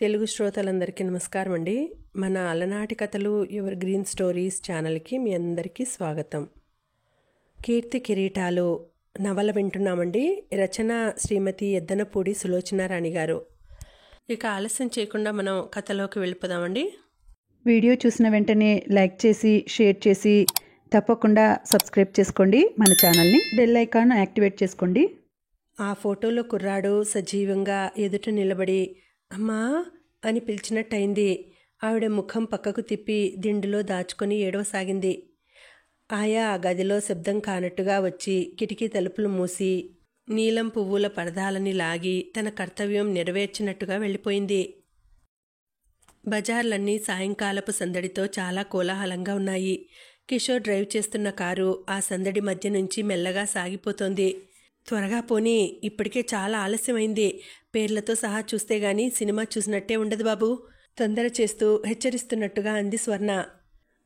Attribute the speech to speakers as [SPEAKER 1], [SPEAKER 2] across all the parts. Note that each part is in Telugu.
[SPEAKER 1] తెలుగు శ్రోతలందరికీ నమస్కారం అండి. మన అలనాటి కథలు ఎవర్ గ్రీన్ స్టోరీస్ ఛానల్కి మీ అందరికీ స్వాగతం. కీర్తి కిరీటాలు నవల వింటున్నామండి. రచన శ్రీమతి ఎద్దనపూడి సులోచనారాణి గారు. ఇక ఆలస్యం చేయకుండా మనం కథలోకి వెళ్ళిపోదామండి.
[SPEAKER 2] వీడియో చూసిన వెంటనే లైక్ చేసి షేర్ చేసి తప్పకుండా సబ్స్క్రైబ్ చేసుకోండి. మన ఛానల్ని బెల్ ఐకాన్ యాక్టివేట్ చేసుకోండి.
[SPEAKER 1] ఆ ఫోటోలో కుర్రాడు సజీవంగా ఎదుట నిలబడి అమ్మా అని పిలిచినట్టయింది. ఆవిడ ముఖం పక్కకు తిప్పి దిండులో దాచుకొని ఏడవసాగింది. ఆయా ఆ గదిలో శబ్దం కానట్టుగా వచ్చి కిటికీ తలుపులు మూసి నీలం పువ్వుల పరదాలని లాగి తన కర్తవ్యం నెరవేర్చినట్టుగా వెళ్ళిపోయింది. బజార్లన్నీ సాయంకాలపు సందడితో చాలా కోలాహలంగా ఉన్నాయి. కిషోర్ డ్రైవ్ చేస్తున్న కారు ఆ సందడి మధ్య నుంచి మెల్లగా సాగిపోతోంది. త్వరగా పోనీ, ఇప్పటికే చాలా ఆలస్యమైంది. పేర్లతో సహా చూస్తే గాని సినిమా చూసినట్టే ఉండదు బాబు, తొందర చేస్తూ హెచ్చరిస్తున్నట్టుగా అంది స్వర్ణ.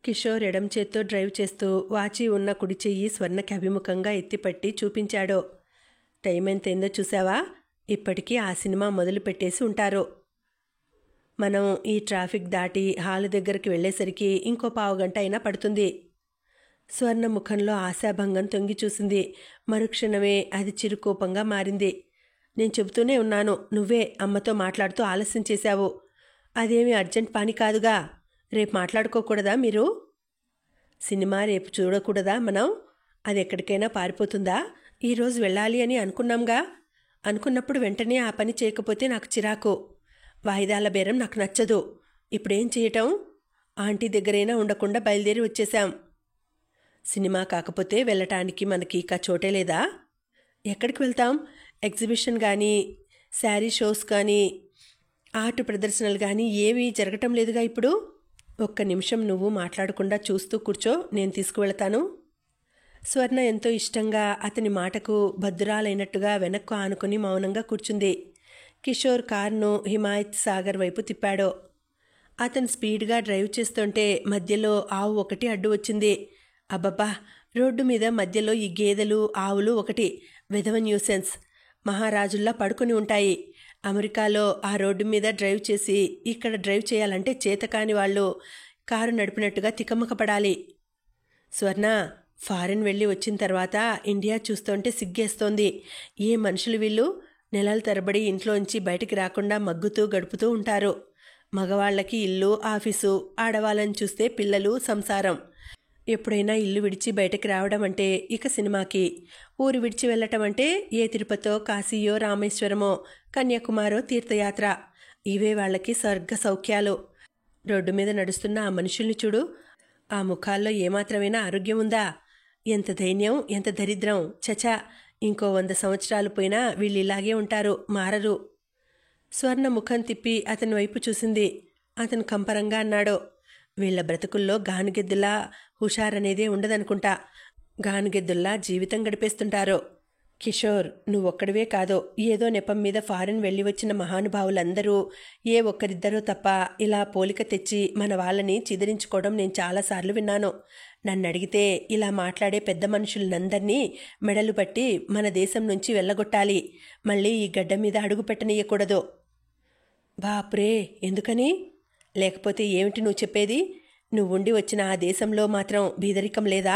[SPEAKER 1] కిషోర్ ఎడం చేత్తో డ్రైవ్ చేస్తూ వాచి ఉన్న కుడి చెయ్యి స్వర్ణకి అభిముఖంగా ఎత్తిపట్టి చూపించాడు. టైం ఎంతైందో చూసావా? ఇప్పటికీ ఆ సినిమా మొదలు పెట్టేసి ఉంటారు. మనం ఈ ట్రాఫిక్ దాటి హాలు దగ్గరికి వెళ్ళేసరికి ఇంకో పావుగంట అయినా పడుతుంది. స్వర్ణ ముఖంలో ఆశాభంగం తొంగి చూసింది. మరుక్షణమే అది చిరుకోపంగా మారింది. నేను చెబుతూనే ఉన్నాను, నువ్వే అమ్మతో మాట్లాడుతూ ఆలస్యం చేశావు. అదేమీ అర్జెంట్ పని కాదుగా. రేపు మాట్లాడుకోకూడదా మీరు? సినిమా రేపు చూడకూడదా మనం? అది ఎక్కడికైనా పారిపోతుందా? ఈరోజు వెళ్ళాలి అని అనుకున్నాంగా. అనుకున్నప్పుడు వెంటనే ఆ పని చేయకపోతే నాకు చిరాకు. వాయిదాల బేరం నాకు నచ్చదు. ఇప్పుడేం చేయటం? ఆంటీ దగ్గరైనా ఉండకుండా బయలుదేరి వచ్చేశాం. సినిమా కాకపోతే వెళ్ళటానికి మనకి ఇక చోటే లేదా? ఎక్కడికి వెళ్తాం? ఎగ్జిబిషన్ కానీ, శారీ షోస్ కానీ, ఆర్ట్ ప్రదర్శనలు కానీ ఏమీ జరగటం లేదుగా ఇప్పుడు. ఒక్క నిమిషం నువ్వు మాట్లాడకుండా చూస్తూ కూర్చో, నేను తీసుకువెళతాను. స్వర్ణ ఎంతో ఇష్టంగా అతని మాటకు బద్దురాలైనట్టుగా వెనక్కు ఆనుకుని మౌనంగా కూర్చుంది. కిషోర్ కారును హిమాయత్ సాగర్ వైపు తిప్పాడు. అతను స్పీడ్గా డ్రైవ్ చేస్తుంటే మధ్యలో ఆవు ఒకటి అడ్డు వచ్చింది. అబ్బబ్బా, రోడ్డు మీద మధ్యలో ఈ గేదెలు ఆవులు ఒకటి విధవ న్యూసెన్స్. మహారాజుల్లా పడుకుని ఉంటాయి. అమెరికాలో ఆ రోడ్డు మీద డ్రైవ్ చేసి ఇక్కడ డ్రైవ్ చేయాలంటే చేతకాని వాళ్ళు కారు నడిపినట్టుగా తికమకపడాలి. స్వర్ణ, ఫారెన్ వెళ్ళి వచ్చిన తర్వాత ఇండియా చూస్తుంటే సిగ్గేస్తోంది. ఏ మనుషులు వీళ్ళు? నెలల తరబడి ఇంట్లోంచి బయటికి రాకుండా మగ్గుతూ గడుపుతూ ఉంటారు. మగవాళ్ళకి ఇల్లు, ఆఫీసు, ఆడవాళ్ళని చూస్తే పిల్లలు, సంసారం. ఎప్పుడైనా ఇల్లు విడిచి బయటకు రావడం అంటే ఇక సినిమాకి, ఊరు విడిచి వెళ్ళటం అంటే ఏ తిరుపతో, కాశీయో, రామేశ్వరమో, కన్యాకుమారో తీర్థయాత్ర. ఇవే వాళ్ళకి స్వర్గ సౌఖ్యాలు. రోడ్డు మీద నడుస్తున్న ఆ మనుషుల్ని చూడు. ఆ ముఖాల్లో ఏమాత్రమైనా ఆరోగ్యం ఉందా? ఎంత దైన్యం, ఎంత దరిద్రం. చచా, ఇంకో 100 సంవత్సరాలు పోయినా వీళ్ళు ఇలాగే ఉంటారు, మారరు. స్వర్ణ ముఖం తిప్పి అతని వైపు చూసింది. అతను కంపరంగా అన్నాడు, వీళ్ల బ్రతుకుల్లో గానుగెద్దులా హుషారనేదే ఉండదనుకుంటా. గానుగెద్దుల్లా జీవితం గడిపేస్తుంటారు. కిషోర్, నువ్వొక్కడివే కాదో, ఏదో నెపం మీద ఫారెన్ వెళ్ళి వచ్చిన మహానుభావులందరూ ఏ ఒక్కరిద్దరూ తప్ప ఇలా పోలిక తెచ్చి మన వాళ్ళని చిదిరించుకోవడం నేను చాలాసార్లు విన్నాను. నన్ను అడిగితే ఇలా మాట్లాడే పెద్ద మనుషులందరినీ మెడలు పట్టి మన దేశం నుంచి వెళ్ళగొట్టాలి. మళ్ళీ ఈ గడ్డ మీద అడుగు పెట్టనీయకూడదు. బాప్రే, ఎందుకని? లేకపోతే ఏమిటి నువ్వు చెప్పేది? నువ్వుండి వచ్చిన ఆ దేశంలో మాత్రం బీదరికం లేదా?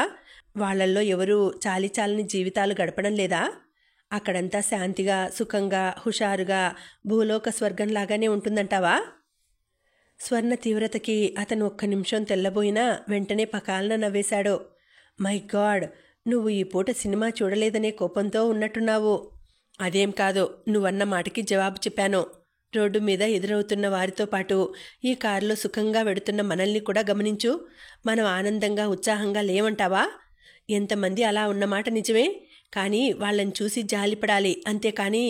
[SPEAKER 1] వాళ్లల్లో ఎవరూ చాలిచాలని జీవితాలు గడపడం లేదా? అక్కడంతా శాంతిగా, సుఖంగా, హుషారుగా భూలోక స్వర్గంలాగానే ఉంటుందంటావా? స్వర్ణ తీవ్రతకి అతను ఒక్క నిమిషం తెల్లబోయినా వెంటనే పకాలన నవ్వేశాడు. మై గాడ్, నువ్వు ఈ పూట సినిమా చూడలేదనే కోపంతో ఉన్నట్టున్నావు. అదేం కాదు, నువ్వన్న మాటకి జవాబు చెప్పాను. రోడ్డు మీద ఎదురవుతున్న వారితో పాటు ఈ కారులో సుఖంగా వెడుతున్న మనల్ని కూడా గమనించు. మనం ఆనందంగా, ఉత్సాహంగా లేవంటావా? ఎంతమంది అలా ఉన్నమాట నిజమే, కానీ వాళ్ళని చూసి జాలిపడాలి, అంతేకాని.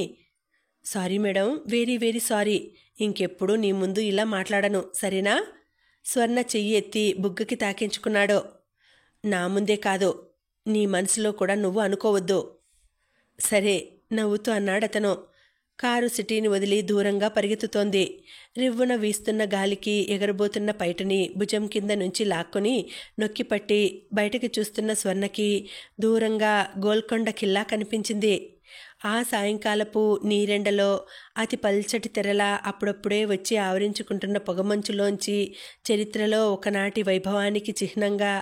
[SPEAKER 1] Sorry madam, very very sorry. ఇంకెప్పుడు నీ ముందు ఇలా మాట్లాడను, సరేనా? స్వర్ణ చెయ్యి ఎత్తి బుగ్గకి తాకించుకున్నాడు. నా ముందే కాదు, నీ మనసులో కూడా నువ్వు అనుకోవద్దు. సరే, నవ్వుతూ అన్నాడతను. కారు సిటీని వదిలి దూరంగా పరిగెత్తుతోంది. రివ్వున వీస్తున్న గాలికి ఎగరబోతున్న పైటని భుజం కింద నుంచి లాక్కొని నొక్కిపట్టి బయటకు చూస్తున్న స్వర్ణకి దూరంగా గోల్కొండ కిల్లా కనిపించింది. ఆ సాయంకాలపు నీరెండలో అతి పల్చటి తెరలా అప్పుడప్పుడే వచ్చి ఆవరించుకుంటున్న పొగమంచులోంచి చరిత్రలో ఒకనాటి వైభవానికి చిహ్నంగా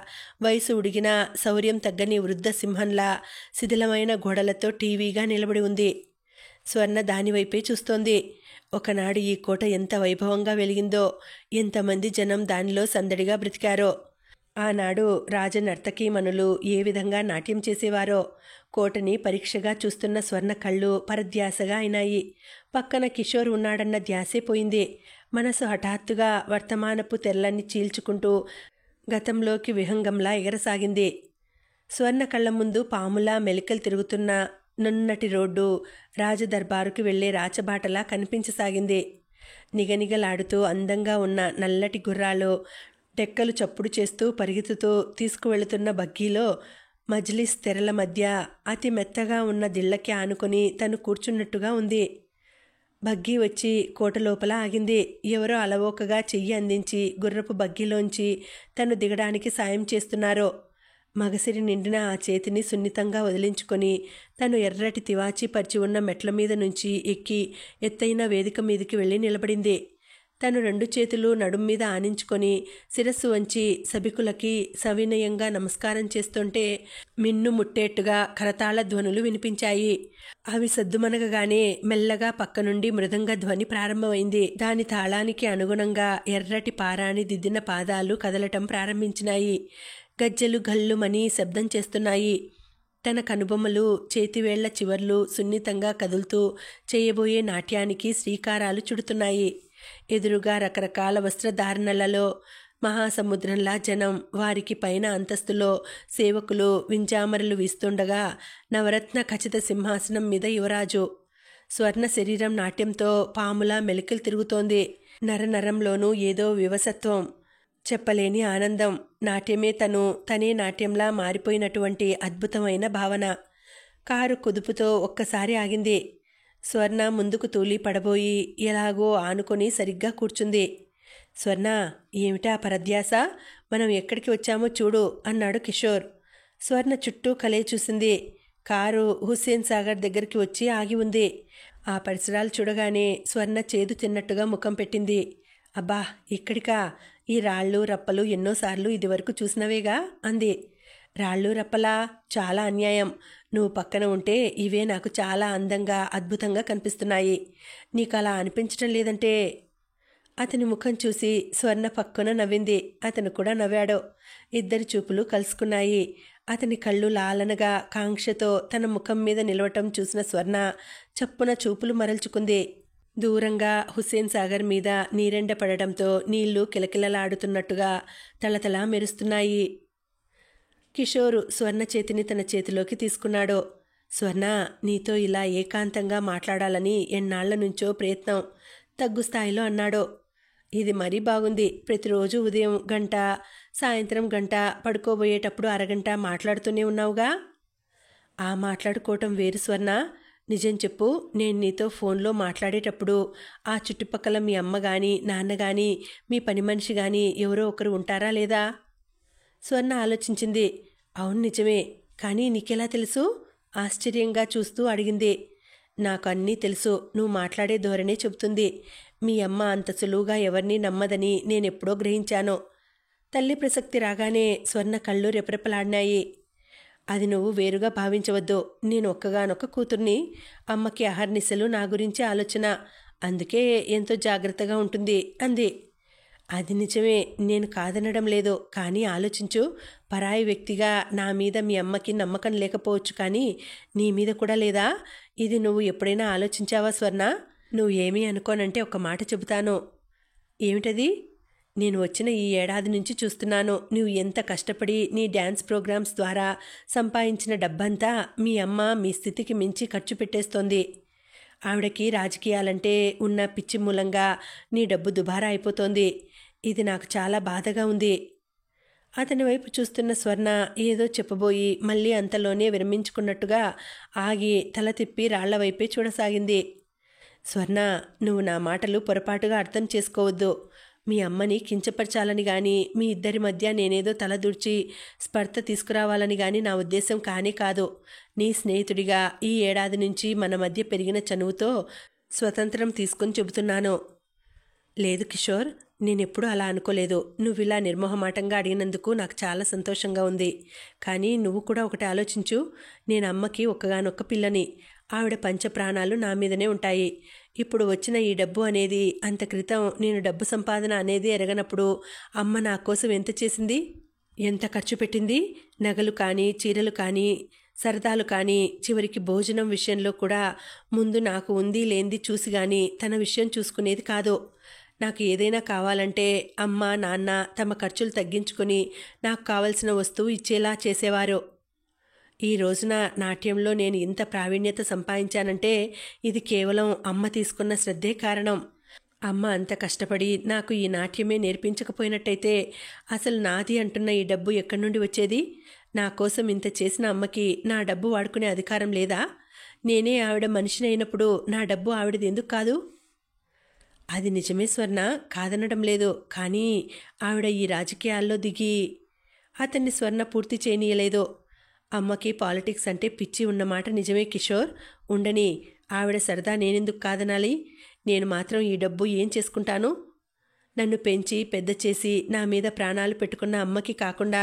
[SPEAKER 1] వయసు ఉడిగిన శౌర్యం తగ్గని వృద్ధ సింహంలా శిథిలమైన గోడలతో టీవీగా నిలబడి ఉంది. స్వర్ణ దానివైపే చూస్తోంది. ఒకనాడు ఈ కోట ఎంత వైభవంగా వెలిగిందో, ఎంతమంది జనం దానిలో సందడిగా బ్రతికారో. ఆనాడు రాజనర్తకీమణులు ఏ విధంగా నాట్యం చేసేవారో. కోటని పరీక్షగా చూస్తున్న స్వర్ణ కళ్ళు పరధ్యాసగా అయినాయి. పక్కన కిషోర్ ఉన్నాడన్న ధ్యాసే పోయింది. మనసు హఠాత్తుగా వర్తమానపు తెరలన్నీ చీల్చుకుంటూ గతంలోకి విహంగంలా ఎగరసాగింది. స్వర్ణ కళ్ళ ముందు పాములా మెలికలు తిరుగుతున్న నున్నటి రోడ్డు రాజదర్బారుకి వెళ్లే రాచబాటలా కనిపించసాగింది. నిగనిగలాడుతూ అందంగా ఉన్న నల్లటి గుర్రాలు డెక్కలు చప్పుడు చేస్తూ పరిగెత్తుతూ తీసుకువెళుతున్న బగ్గీలో మజ్లిస్ తెరల మధ్య అతి మెత్తగా ఉన్న దిళ్లకి ఆనుకొని తను కూర్చున్నట్టుగా ఉంది. బగ్గీ వచ్చి కోట లోపల ఆగింది. ఎవరో అలవోకగా చెయ్యి అందించి గుర్రపు బగ్గీలోంచి తను దిగడానికి సాయం చేస్తున్నారో. మగసిరి నిండిన ఆ చేతిని సున్నితంగా వదిలించుకొని తను ఎర్రటి తివాచి పరిచి ఉన్న మెట్ల మీద నుంచి ఎక్కి ఎత్తైన వేదిక మీదకి వెళ్ళి నిలబడింది. తను 2 చేతులు నడుం మీద ఆనించుకొని శిరస్సు వంచి సభికులకి సవినయంగా నమస్కారం చేస్తుంటే మిన్ను ముట్టేట్టుగా కరతాళ ధ్వనులు వినిపించాయి. అవి సద్దుమనగగానే మెల్లగా పక్క నుండి మృదంగ ధ్వని ప్రారంభమైంది. దాని తాళానికి అనుగుణంగా ఎర్రటి పారాణి దిద్దిన పాదాలు కదలటం ప్రారంభించినాయి. గజ్జెలు గల్లుమని శబ్దం చేస్తున్నాయి. తన కనుబొమ్మలు చేతివేళ్ల చివర్లు సున్నితంగా కదులుతూ చేయబోయే నాట్యానికి శ్రీకారాలు చుడుతున్నాయి. ఎదురుగా రకరకాల వస్త్రధారణలలో మహాసముద్రంలా జనం, వారికి పైన అంతస్తులో సేవకులు వింజామరలు వీస్తుండగా నవరత్న ఖచ్చిత సింహాసనం మీద యువరాజు. స్వర్ణ శరీరం నాట్యంతో పాములా మెలికలు తిరుగుతోంది. నరనరంలోనూ ఏదో వివసత్వం, చెప్పలేని ఆనందం. నాట్యమే తనే నాట్యంలా మారిపోయినటువంటి అద్భుతమైన భావన. కారు కుదుపుతో ఒక్కసారి ఆగింది. స్వర్ణ ముందుకు తూలి పడబోయి ఎలాగో ఆనుకొని సరిగ్గా కూర్చుంది. స్వర్ణ, ఏమిటా పరధ్యాస? మనం ఎక్కడికి వచ్చామో చూడు అన్నాడు కిషోర్. స్వర్ణ చుట్టూ కలే చూసింది. కారు హుస్సేన్ సాగర్ దగ్గరికి వచ్చి ఆగి ఉంది. ఆ పరిసరాలు చూడగానే స్వర్ణ చేదు తిన్నట్టుగా ముఖం పెట్టింది. అబ్బా, ఇక్కడికా? ఈ రాళ్ళు రప్పలు ఎన్నోసార్లు ఇదివరకు చూసినవేగా అంది. రాళ్ళు రప్పలా? చాలా అన్యాయం. నువ్వు పక్కన ఉంటే ఇవే నాకు చాలా అందంగా అద్భుతంగా కనిపిస్తున్నాయి. నీకు అలా అనిపించటం లేదంటే? అతని ముఖం చూసి స్వర్ణ పక్కన నవ్వింది. అతను కూడా నవ్వాడు. ఇద్దరి చూపులు కలుసుకున్నాయి. అతని కళ్ళు లాలనగా కాంక్షతో తన ముఖం మీద నిలవటం చూసిన స్వర్ణ చప్పున చూపులు మరల్చుకుంది. దూరంగా హుస్సేన్ సాగర్ మీద నీరెండ పడటంతో నీళ్లు కిలకిలలాడుతున్నట్టుగా తళతళ మెరుస్తున్నాయి. కిషోరు స్వర్ణ చేతిని తన చేతిలోకి తీసుకున్నాడు. స్వర్ణ, నీతో ఇలా ఏకాంతంగా మాట్లాడాలని ఎన్నాళ్ల నుంచో ప్రయత్నం, తగ్గు స్థాయిలో అన్నాడు. ఇది మరీ బాగుంది. ప్రతిరోజు ఉదయం గంట, సాయంత్రం గంట, పడుకోబోయేటప్పుడు అరగంట మాట్లాడుతూనే ఉన్నావుగా. ఆ మాట్లాడుకోవటం వేరు స్వర్ణ. నిజం చెప్పు, నేను నీతో ఫోన్లో మాట్లాడేటప్పుడు ఆ చుట్టుపక్కల మీ అమ్మ కానీ నాన్న కానీ మీ పని మనిషి కానీ ఎవరో ఒకరు ఉంటారా లేదా? స్వర్ణ ఆలోచించింది. అవును, నిజమే. కానీ నీకెలా తెలుసు? ఆశ్చర్యంగా చూస్తూ అడిగింది. నాకు అన్నీ తెలుసు. నువ్వు మాట్లాడే ధోరణే చెబుతుంది. మీ అమ్మ అంత సులువుగా ఎవరినీ నమ్మదని నేనెప్పుడో గ్రహించాను. తల్లి ప్రసక్తి రాగానే స్వర్ణ కళ్ళు రెపరెపలాడినాయి. అది నువ్వు వేరుగా భావించవద్దు. నేను ఒక్కగానొక్క కూతుర్ని. అమ్మకి అహర్నిశలు నా గురించి ఆలోచన. అందుకే ఎంతో జాగ్రత్తగా ఉంటుంది అంది. అది నిజమే, నేను కాదనడం లేదు. కానీ ఆలోచించు. పరాయి వ్యక్తిగా నా మీద మీ అమ్మకి నమ్మకం లేకపోవచ్చు, కానీ నీ మీద కూడా లేదా? ఇది నువ్వు ఎప్పుడైనా ఆలోచించావా స్వర్ణ? నువ్వు ఏమీ అనుకోనంటే ఒక మాట చెబుతాను. ఏమిటది? నేను వచ్చిన ఈ ఏడాది నుంచి చూస్తున్నాను. నువ్వు ఎంత కష్టపడి నీ డ్యాన్స్ ప్రోగ్రామ్స్ ద్వారా సంపాదించిన డబ్బంతా మీ అమ్మ మీ స్థితికి మించి ఖర్చు పెట్టేస్తోంది. ఆవిడకి రాజకీయాలంటే ఉన్న పిచ్చి మూలంగా నీ డబ్బు దుబారా అయిపోతోంది. ఇది నాకు చాలా బాధగా ఉంది. అతని వైపు చూస్తున్న స్వర్ణ ఏదో చెప్పబోయి మళ్ళీ అంతలోనే విరమించుకున్నట్టుగా ఆగి తల తిప్పి రాళ్ల వైపే చూడసాగింది. స్వర్ణ, నువ్వు నా మాటలు పొరపాటుగా అర్థం చేసుకోవద్దు. మీ అమ్మని కించపరచాలని గాని మీ ఇద్దరి మధ్య నేనేదో తలదూర్చి స్పర్ధ తీసుకురావాలని గాని నా ఉద్దేశం కానే కాదు. నీ స్నేహితుడిగా ఈ ఏడాది నుంచి మన మధ్య పెరిగిన చనువుతో స్వతంత్రం తీసుకుని చెబుతున్నాను. లేదు కిషోర్, నేనెప్పుడూ అలా అనుకోలేదు. నువ్విలా నిర్మోహమాటంగా అడిగినందుకు నాకు చాలా సంతోషంగా ఉంది. కానీ నువ్వు కూడా ఒకటి ఆలోచించు. నేను అమ్మకి ఒక్కగానొక్క పిల్లని. ఆవిడ పంచప్రాణాలు నా మీదనే ఉంటాయి. ఇప్పుడు వచ్చిన ఈ డబ్బు అనేది అంత క్రితం నేను డబ్బు సంపాదన అనేది ఎరగనప్పుడు అమ్మ నా కోసం ఎంత చేసింది, ఎంత ఖర్చు పెట్టింది. నగలు కానీ, చీరలు కానీ, సరదాలు కానీ, చివరికి భోజనం విషయంలో కూడా ముందు నాకు ఉంది లేనిది చూసి కానీ తన విషయం చూసుకునేది కాదు. నాకు ఏదైనా కావాలంటే అమ్మ నాన్న తమ ఖర్చులు తగ్గించుకొని నాకు కావలసిన వస్తువు ఇచ్చేలా చేసేవారు. ఈ రోజున నాట్యంలో నేను ఇంత ప్రావీణ్యత సంపాదించానంటే ఇది కేవలం అమ్మ తీసుకున్న శ్రద్ధే కారణం. అమ్మ అంత కష్టపడి నాకు ఈ నాట్యమే నేర్పించకపోయినట్టయితే అసలు నాది అంటున్న ఈ డబ్బు ఎక్కడి నుండి వచ్చేది? నా కోసం ఇంత చేసిన అమ్మకి నా డబ్బు వాడుకునే అధికారం లేదా? నేనే ఆవిడ మనిషిని అయినప్పుడు నా డబ్బు ఆవిడది ఎందుకు కాదు? అది నిజమే స్వర్ణ, కాదనడం లేదు. కానీ ఆవిడ ఈ రాజకీయాల్లో దిగి అతన్ని స్వర్ణ పూర్తి చేయనీయలేదు. అమ్మకి పాలిటిక్స్ అంటే పిచ్చి ఉన్నమాట నిజమే కిషోర్. ఉండని, ఆవిడ సరదా నేనెందుకు కాదనాలి? నేను మాత్రం ఈ డబ్బు ఏం చేసుకుంటాను? నన్ను పెంచి పెద్ద చేసి నా మీద ప్రాణాలు పెట్టుకున్న అమ్మకి కాకుండా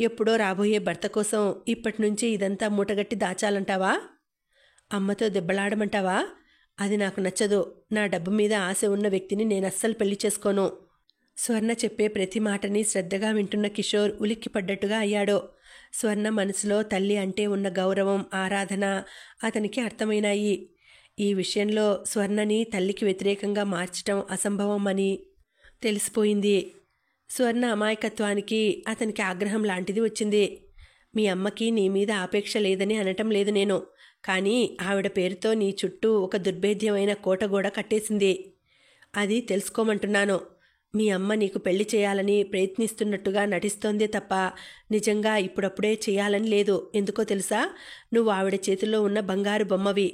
[SPEAKER 1] ఎప్పుడో రాబోయే భర్త కోసం ఇప్పటి నుంచి ఇదంతా మూటగట్టి దాచాలంటావా? అమ్మతో దెబ్బలాడమంటావా? అది నాకు నచ్చదు. నా డబ్బు మీద ఆశ ఉన్న వ్యక్తిని నేను అస్సలు పెళ్లి చేసుకోను. స్వర్ణ చెప్పే ప్రతి మాటని శ్రద్ధగా వింటున్న కిషోర్ ఉలిక్కిపడ్డట్టుగా అయ్యాడు. స్వర్ణ మనసులో తల్లి అంటే ఉన్న గౌరవం, ఆరాధన అతనికి అర్థమైనాయి. ఈ విషయంలో స్వర్ణని తల్లికి వ్యతిరేకంగా మార్చటం అసంభవం అని తెలిసిపోయింది. స్వర్ణ అమాయకత్వానికి అతనికి ఆగ్రహం లాంటిది వచ్చింది. మీ అమ్మకి నీ మీద ఆపేక్ష లేదని అనటం లేదు నేను. కానీ ఆవిడ పేరుతో నీ చుట్టూ ఒక దుర్భేద్యమైన కోటగోడ కట్టేసింది. అది తెలుసుకోమంటున్నాను. మీ అమ్మ నీకు పెళ్లి చేయాలని ప్రయత్నిస్తున్నట్టుగా నటిస్తోందే తప్ప నిజంగా ఇప్పుడప్పుడే చేయాలని లేదు. ఎందుకో తెలుసా? నువ్వు ఆవిడ చేతుల్లో ఉన్న బంగారు బొమ్మవి.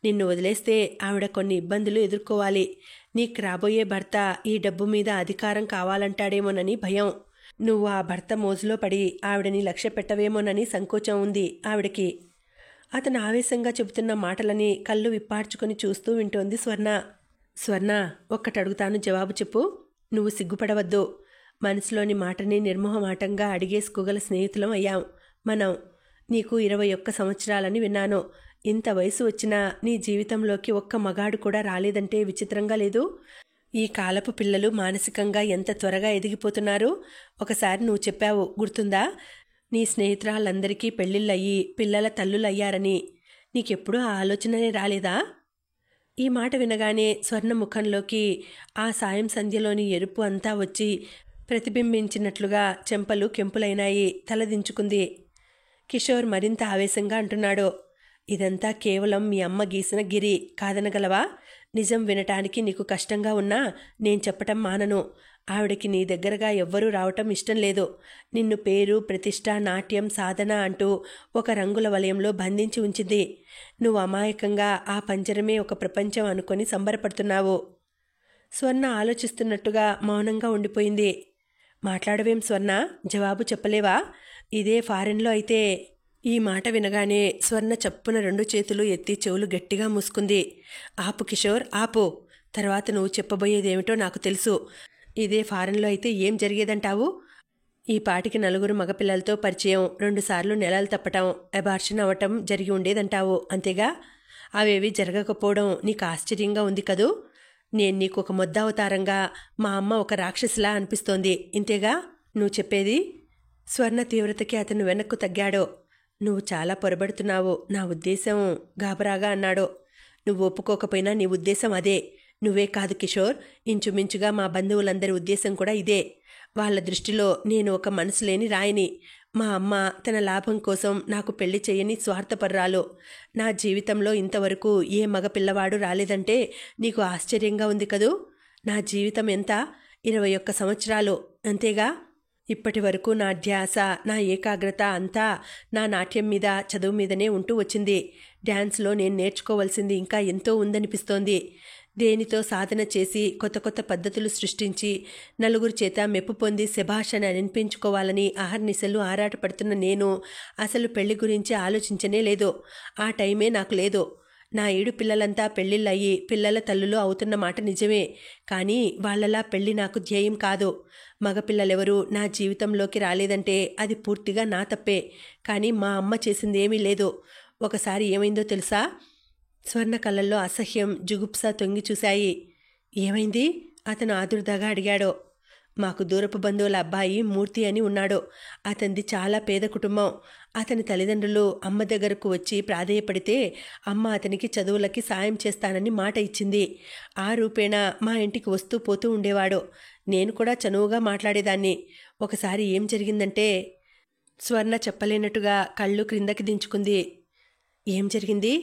[SPEAKER 1] నిన్ను వదిలేస్తే ఆవిడ కొన్ని ఇబ్బందులు ఎదుర్కోవాలి. నీకు రాబోయే భర్త ఈ డబ్బు మీద అధికారం కావాలంటాడేమోనని భయం. నువ్వు ఆ భర్త మోజులో పడి ఆవిడని లక్ష్య పెట్టవేమోనని సంకోచం ఉంది ఆవిడకి. అతను ఆవేశంగా చెబుతున్న మాటలని కళ్ళు విప్పార్చుకొని చూస్తూ వింటోంది స్వర్ణ. స్వర్ణ, ఒక్కటడుగుతాను, జవాబు చెప్పు. నువ్వు సిగ్గుపడవద్దు. మనసులోని మాటని నిర్మోహమాటంగా అడిగేసుకోగల స్నేహితులం అయ్యాం మనం. నీకు 21 సంవత్సరాలని విన్నాను. ఇంత వయసు వచ్చినా నీ జీవితంలోకి ఒక్క మగాడు కూడా రాలేదంటే విచిత్రంగా లేదు? ఈ కాలపు పిల్లలు మానసికంగా ఎంత త్వరగా ఎదిగిపోతున్నారు. ఒకసారి నువ్వు చెప్పావు, గుర్తుందా? నీ స్నేహితురాళ్ళందరికీ పెళ్ళిళ్ళయ్యి పిల్లల తల్లులయ్యారని. నీకెప్పుడూ ఆ ఆలోచననే రాలేదా? ఈ మాట వినగానే స్వర్ణ ముఖంలోకి ఆ సాయం సంధ్యలోని ఎరుపు అంతా వచ్చి ప్రతిబింబించినట్లుగా చెంపలు కెంపులైనాయి. తలదించుకుంది. కిషోర్ మరింత ఆవేశంగా అంటున్నాడు, ఇదంతా కేవలం మీ అమ్మ గీసిన గిరి, కాదనగలవా? నిజం వినటానికి నీకు కష్టంగా ఉన్నా నేను చెప్పటం మానను. ఆవిడకి నీ దగ్గరగా ఎవ్వరూ రావటం ఇష్టం లేదు. నిన్ను పేరు, ప్రతిష్ట, నాట్యం, సాధన అంటూ ఒక రంగుల వలయంలో బంధించి ఉంచింది. నువ్వు అమాయకంగా ఆ పంజరమే ఒక ప్రపంచం అనుకొని సంబరపడుతున్నావు. స్వర్ణ ఆలోచిస్తున్నట్టుగా మౌనంగా ఉండిపోయింది. మాట్లాడవేం స్వర్ణ? జవాబు చెప్పలేవా? ఇదే ఫారెన్లో అయితే. ఈ మాట వినగానే స్వర్ణ చప్పున 2 చేతులు ఎత్తి చెవులు గట్టిగా మూసుకుంది. ఆపు కిషోర్, ఆపు. తర్వాత నువ్వు చెప్పబోయేదేమిటో నాకు తెలుసు. ఇదే ఫారెన్లో అయితే ఏం జరిగేదంటావు? ఈ పాటికి 4 మగపిల్లలతో పరిచయం, 2 సార్లు నెలలు తప్పటం, అబార్షన్ అవ్వటం జరిగి ఉండేదంటావు, అంతేగా? అవేవి జరగకపోవడం నీకు ఆశ్చర్యంగా ఉంది కదూ? నేను నీకు ఒక మొద్దావతారంగా, మా అమ్మ ఒక రాక్షసిలా అనిపిస్తోంది, ఇంతేగా నువ్వు చెప్పేది? స్వర్ణ తీవ్రతకి అతను వెనక్కు తగ్గాడు. నువ్వు చాలా పొరబడుతున్నావు. నా ఉద్దేశం, గాబరాగా అన్నాడు. నువ్వు ఒప్పుకోకపోయినా నీ ఉద్దేశం అదే. నువ్వే కాదు కిషోర్, ఇంచుమించుగా మా బంధువులందరి ఉద్దేశం కూడా ఇదే. వాళ్ళ దృష్టిలో నేను ఒక మనసు లేని రాయిని. మా అమ్మ తన లాభం కోసం నాకు పెళ్లి చేయని స్వార్థపర్రాలు. నా జీవితంలో ఇంతవరకు ఏ మగ పిల్లవాడు రాలేదంటే నీకు ఆశ్చర్యంగా ఉంది కదూ? నా జీవితం ఎంత? 21 సంవత్సరాలు, అంతేగా? ఇప్పటి వరకు నా ధ్యాస, నా ఏకాగ్రత అంతా నా నాట్యం మీద, చదువు మీదనే ఉంటూ వచ్చింది. డ్యాన్స్లో నేను నేర్చుకోవాల్సింది ఇంకా ఎంతో ఉందనిపిస్తోంది. దేనితో సాధన చేసి కొత్త కొత్త పద్ధతులు సృష్టించి నలుగురు చేత మెప్పు పొంది శభాషణ అనిపించుకోవాలని అహర్నిశలు ఆరాటపడుతున్న నేను అసలు పెళ్లి గురించి ఆలోచించనే లేదు. ఆ టైమే నాకు లేదు. నా 7 పిల్లలంతా పెళ్ళిళ్ళయ్యి పిల్లల తల్లులు అవుతున్న మాట నిజమే. కానీ వాళ్లలా పెళ్లి నాకు ధ్యేయం కాదు. మగపిల్లలెవరూ నా జీవితంలోకి రాలేదంటే అది పూర్తిగా నా తప్పే. కానీ మా అమ్మ చేసిందేమీ లేదు. ఒకసారి ఏమైందో తెలుసా? స్వర్ణ కళ్ళల్లో అసహ్యం, జుగుప్స తొంగి చూశాయి. ఏమైంది? అతను ఆదుర్దాగా అడిగాడు. మాకు దూరపు బంధువుల అబ్బాయి మూర్తి అని ఉన్నాడు. అతనిది చాలా పేద కుటుంబం. అతని తల్లిదండ్రులు అమ్మ దగ్గరకు వచ్చి ప్రాధేయపడితే అమ్మ అతనికి చదువులకి సాయం చేస్తానని మాట ఇచ్చింది. ఆ రూపేణ మా ఇంటికి వస్తూ పోతూ ఉండేవాడు. నేను కూడా చనువుగా మాట్లాడేదాన్ని. ఒకసారి ఏం జరిగిందంటే... స్వర్ణ చెప్పలేనట్టుగా కళ్ళు క్రిందకి దించుకుంది. ఏం జరిగింది?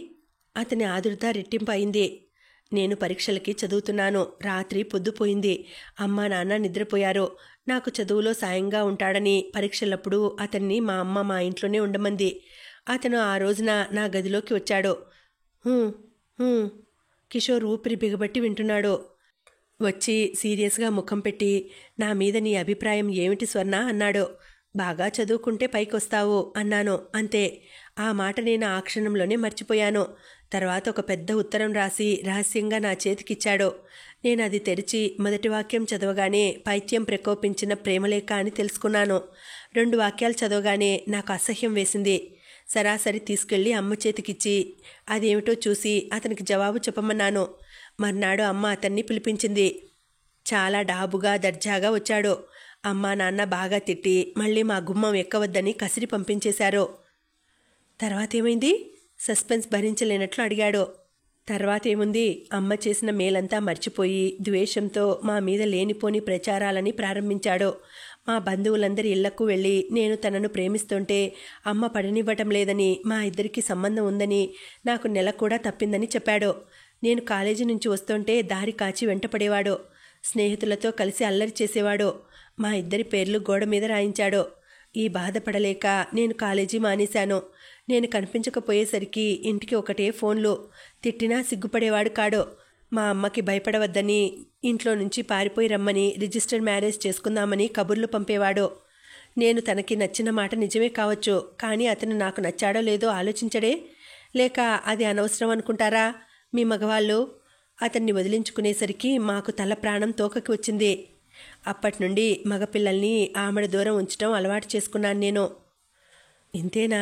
[SPEAKER 1] అతని ఆదుర్ద రెట్టింపు అయింది. నేను పరీక్షలకి చదువుతున్నాను. రాత్రి పొద్దుపోయింది. అమ్మా నాన్న నిద్రపోయారు. నాకు చదువులో సాయంగా ఉంటాడని పరీక్షలప్పుడు అతన్ని మా అమ్మ మా ఇంట్లోనే ఉండమంది. అతను ఆ రోజున నా గదిలోకి వచ్చాడు. కిషోర్ ఊపిరి బిగబట్టి వింటున్నాడు. వచ్చి సీరియస్గా ముఖం పెట్టి, నా మీద నీ అభిప్రాయం ఏమిటి స్వర్ణ అన్నాడు. బాగా చదువుకుంటే పైకొస్తావు అన్నాను. అంతే. ఆ మాట నేను ఆ క్షణంలోనే మర్చిపోయాను. తర్వాత ఒక పెద్ద ఉత్తరం రాసి రహస్యంగా నా చేతికిచ్చాడు. నేను అది తెరిచి మొదటి వాక్యం చదవగానే పైత్యం ప్రకోపించిన ప్రేమలేఖ అని తెలుసుకున్నాను. 2 వాక్యాలు చదవగానే నాకు అసహ్యం వేసింది. సరాసరి తీసుకెళ్లి అమ్మ చేతికిచ్చి అదేమిటో చూసి అతనికి జవాబు చెప్పమన్నాను. మర్నాడు అమ్మ అతన్ని పిలిపించింది. చాలా డాబుగా దర్జాగా వచ్చాడు. అమ్మా నాన్న బాగా తిట్టి మళ్ళీ మా గుమ్మం ఎక్కవద్దని కసిరి పంపించేశారు. తర్వాతేమైంది? సస్పెన్స్ భరించలేనట్లు అడిగాడు. తర్వాతేముంది? అమ్మ చేసిన మేలంతా మర్చిపోయి ద్వేషంతో మా మీద లేనిపోని ప్రచారాలని ప్రారంభించాడు. మా బంధువులందరి ఇళ్లకు వెళ్ళి నేను తనను ప్రేమిస్తుంటే అమ్మ పడనివ్వటం లేదని, మా ఇద్దరికి సంబంధం ఉందని, నాకు నెల కూడా తప్పిందని చెప్పాడు. నేను కాలేజీ నుంచి వస్తుంటే దారి కాచి వెంటపడేవాడు. స్నేహితులతో కలిసి అల్లరి చేసేవాడు. మా ఇద్దరి పేర్లు గోడ మీద రాయించాడు. ఈ బాధపడలేక నేను కాలేజీ మానేశాను. నేను కనిపించకపోయేసరికి ఇంటికి ఒకటే ఫోన్లు. తిట్టినా సిగ్గుపడేవాడు కాడు. మా అమ్మకి భయపడవద్దని, ఇంట్లో నుంచి పారిపోయి రమ్మని, రిజిస్టర్ మ్యారేజ్ చేసుకుందామని కబుర్లు పంపేవాడు. నేను తనకి నచ్చిన మాట నిజమే కావచ్చు. కానీ అతను నాకు నచ్చాడో లేదో ఆలోచించడే? లేక అది అనవసరం అనుకుంటారా మీ మగవాళ్ళు? అతన్ని వదిలించుకునేసరికి మాకు తల ప్రాణం తోకకి వచ్చింది. అప్పటినుండి మగపిల్లల్ని ఆమెడ దూరం ఉంచడం అలవాటు చేసుకున్నాను నేను. ఇంతేనా?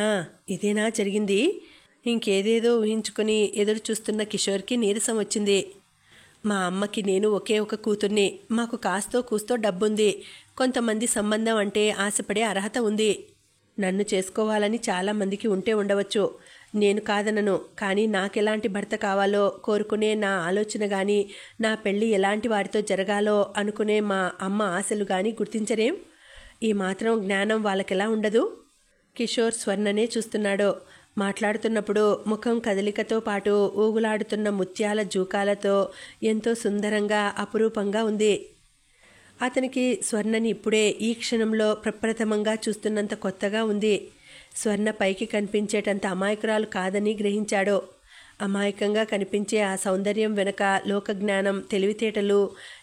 [SPEAKER 1] ఇదేనా జరిగింది? ఇంకేదేదో ఊహించుకుని ఎదురు చూస్తున్న కిషోర్కి నీరసం వచ్చింది. మా అమ్మకి నేను ఒకే ఒక కూతుర్ని. మాకు కాస్తో కూస్తో డబ్బుంది. కొంతమంది సంబంధం అంటే ఆశపడే అర్హత ఉంది. నన్ను చేసుకోవాలని చాలామందికి ఉంటే ఉండవచ్చు. నేను కాదనను. కానీ నాకెలాంటి భర్త కావాలో కోరుకునే నా ఆలోచన కానీ, నా పెళ్ళి ఎలాంటి వారితో జరగాలో అనుకునే మా అమ్మ ఆశలు కానీ గుర్తించరేం? ఈ మాత్రం జ్ఞానం వాళ్ళకెలా ఉండదు? కిషోర్ స్వర్ణనే చూస్తున్నాడు. మాట్లాడుతున్నప్పుడు ముఖం కదలికతో పాటు ఊగులాడుతున్న ముత్యాల జూకాలతో ఎంతో సుందరంగా అపురూపంగా ఉంది. అతనికి స్వర్ణని ఇప్పుడే ఈ క్షణంలో ప్రప్రథమంగా చూస్తున్నంత కొత్తగా ఉంది. స్వర్ణ పైకి కనిపించేటంత అమాయకురాలు కాదని గ్రహించాడు. అమాయకంగా కనిపించే ఆ సౌందర్యం వెనక లోకజ్ఞానం, తెలివితేటలు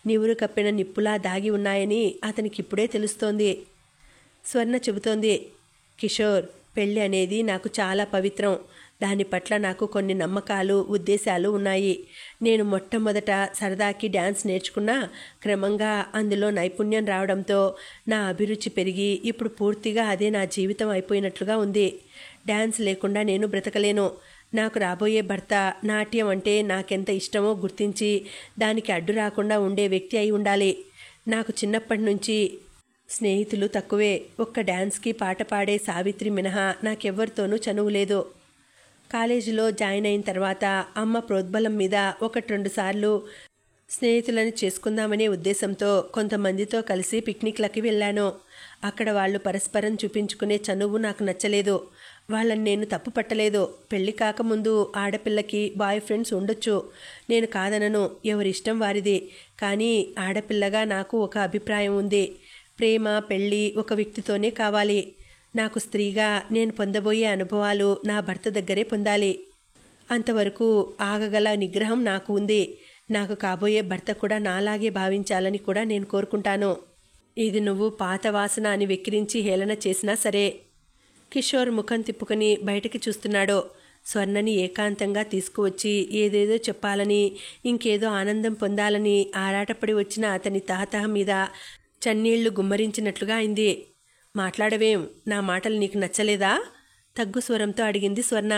[SPEAKER 1] నివురు కప్పిన నిప్పులా దాగి ఉన్నాయని అతనికిప్పుడే తెలుస్తోంది. స్వర్ణ చెబుతోంది, కిషోర్, పెళ్ళి అనేది నాకు చాలా పవిత్రం. దాని పట్ల నాకు కొన్ని నమ్మకాలు, ఉద్దేశాలు ఉన్నాయి. నేను మొట్టమొదట సరదాకి డ్యాన్స్ నేర్చుకున్నా. క్రమంగా అందులో నైపుణ్యం రావడంతో నా అభిరుచి పెరిగి ఇప్పుడు పూర్తిగా అదే నా జీవితం అయిపోయినట్లుగా ఉంది. డ్యాన్స్ లేకుండా నేను బ్రతకలేను. నాకు రాబోయే భర్త నాట్యం అంటే నాకెంత ఇష్టమో గుర్తించి దానికి అడ్డు రాకుండా ఉండే వ్యక్తి అయి ఉండాలి. నాకు చిన్నప్పటి నుంచి స్నేహితులు తక్కువే. ఒక్క డ్యాన్స్కి పాట పాడే సావిత్రి మినహా నాకెవ్వరితోనూ చనువు లేదు. కాలేజీలో జాయిన్ అయిన తర్వాత అమ్మ ప్రోద్బలం మీద 1-2 సార్లు స్నేహితులను చేసుకుందామనే ఉద్దేశంతో కొంతమందితో కలిసి పిక్నిక్లకి వెళ్ళాను. అక్కడ వాళ్ళు పరస్పరం చూపించుకునే చనువు నాకు నచ్చలేదు. వాళ్ళని నేను తప్పు పట్టలేదు. పెళ్లి కాకముందు ఆడపిల్లకి బాయ్ ఫ్రెండ్స్ ఉండొచ్చు. నేను కాదనను. ఎవరిష్టం వారిది. కానీ ఆడపిల్లగా నాకు ఒక అభిప్రాయం ఉంది. ప్రేమ, పెళ్ళి ఒక వ్యక్తితోనే కావాలి. నాకు స్త్రీగా నేను పొందబోయే అనుభవాలు నా భర్త దగ్గరే పొందాలి. అంతవరకు ఆగగల నిగ్రహం నాకు ఉంది. నాకు కాబోయే భర్త కూడా నాలాగే భావించాలని కూడా నేను కోరుకుంటాను. ఇది నువ్వు పాత వాసన అని వెక్కిరించి హేళన చేసినా సరే. కిషోర్ ముఖం తిప్పుకొని బయటికి చూస్తున్నాడు. స్వర్ణని ఏకాంతంగా తీసుకువచ్చి ఏదేదో చెప్పాలని, ఇంకేదో ఆనందం పొందాలని ఆరాటపడి వచ్చిన అతని తహతహ మీద చన్నీళ్లు గుమ్మరించినట్లుగా అయింది. మాట్లాడవేం? నా మాటలు నీకు నచ్చలేదా? తగ్గు స్వరంతో అడిగింది స్వర్ణ.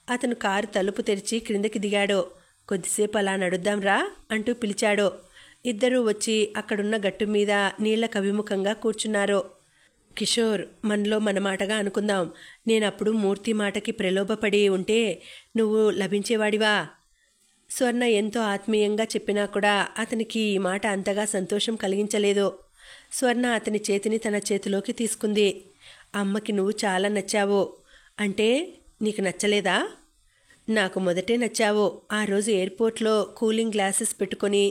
[SPEAKER 1] అతను కారు తలుపు తెరిచి క్రిందకి దిగాడు. కొద్దిసేపు అలా నడుద్దాంరా అంటూ పిలిచాడు. ఇద్దరూ వచ్చి అక్కడున్న గట్టు మీద నీళ్లకు అభిముఖంగా కూర్చున్నారు. కిషోర్, మనలో మన మాటగా అనుకుందాం. నేనప్పుడు మూర్తి మాటకి ప్రలోభపడి ఉంటే నువ్వు లభించేవాడివా? స్వర్ణ ఎంతో ఆత్మీయంగా చెప్పినా కూడా అతనికి ఈ మాట అంతగా సంతోషం కలిగించలేదు. స్వర్ణ అతని చేతిని తన చేతిలోకి తీసుకుంది. అమ్మకి నువ్వు చాలా నచ్చావు. అంటే నీకు నచ్చలేదా? నాకు మొదటే నచ్చావు. ఆ రోజు ఎయిర్పోర్ట్లో కూలింగ్ గ్లాసెస్ పెట్టుకొని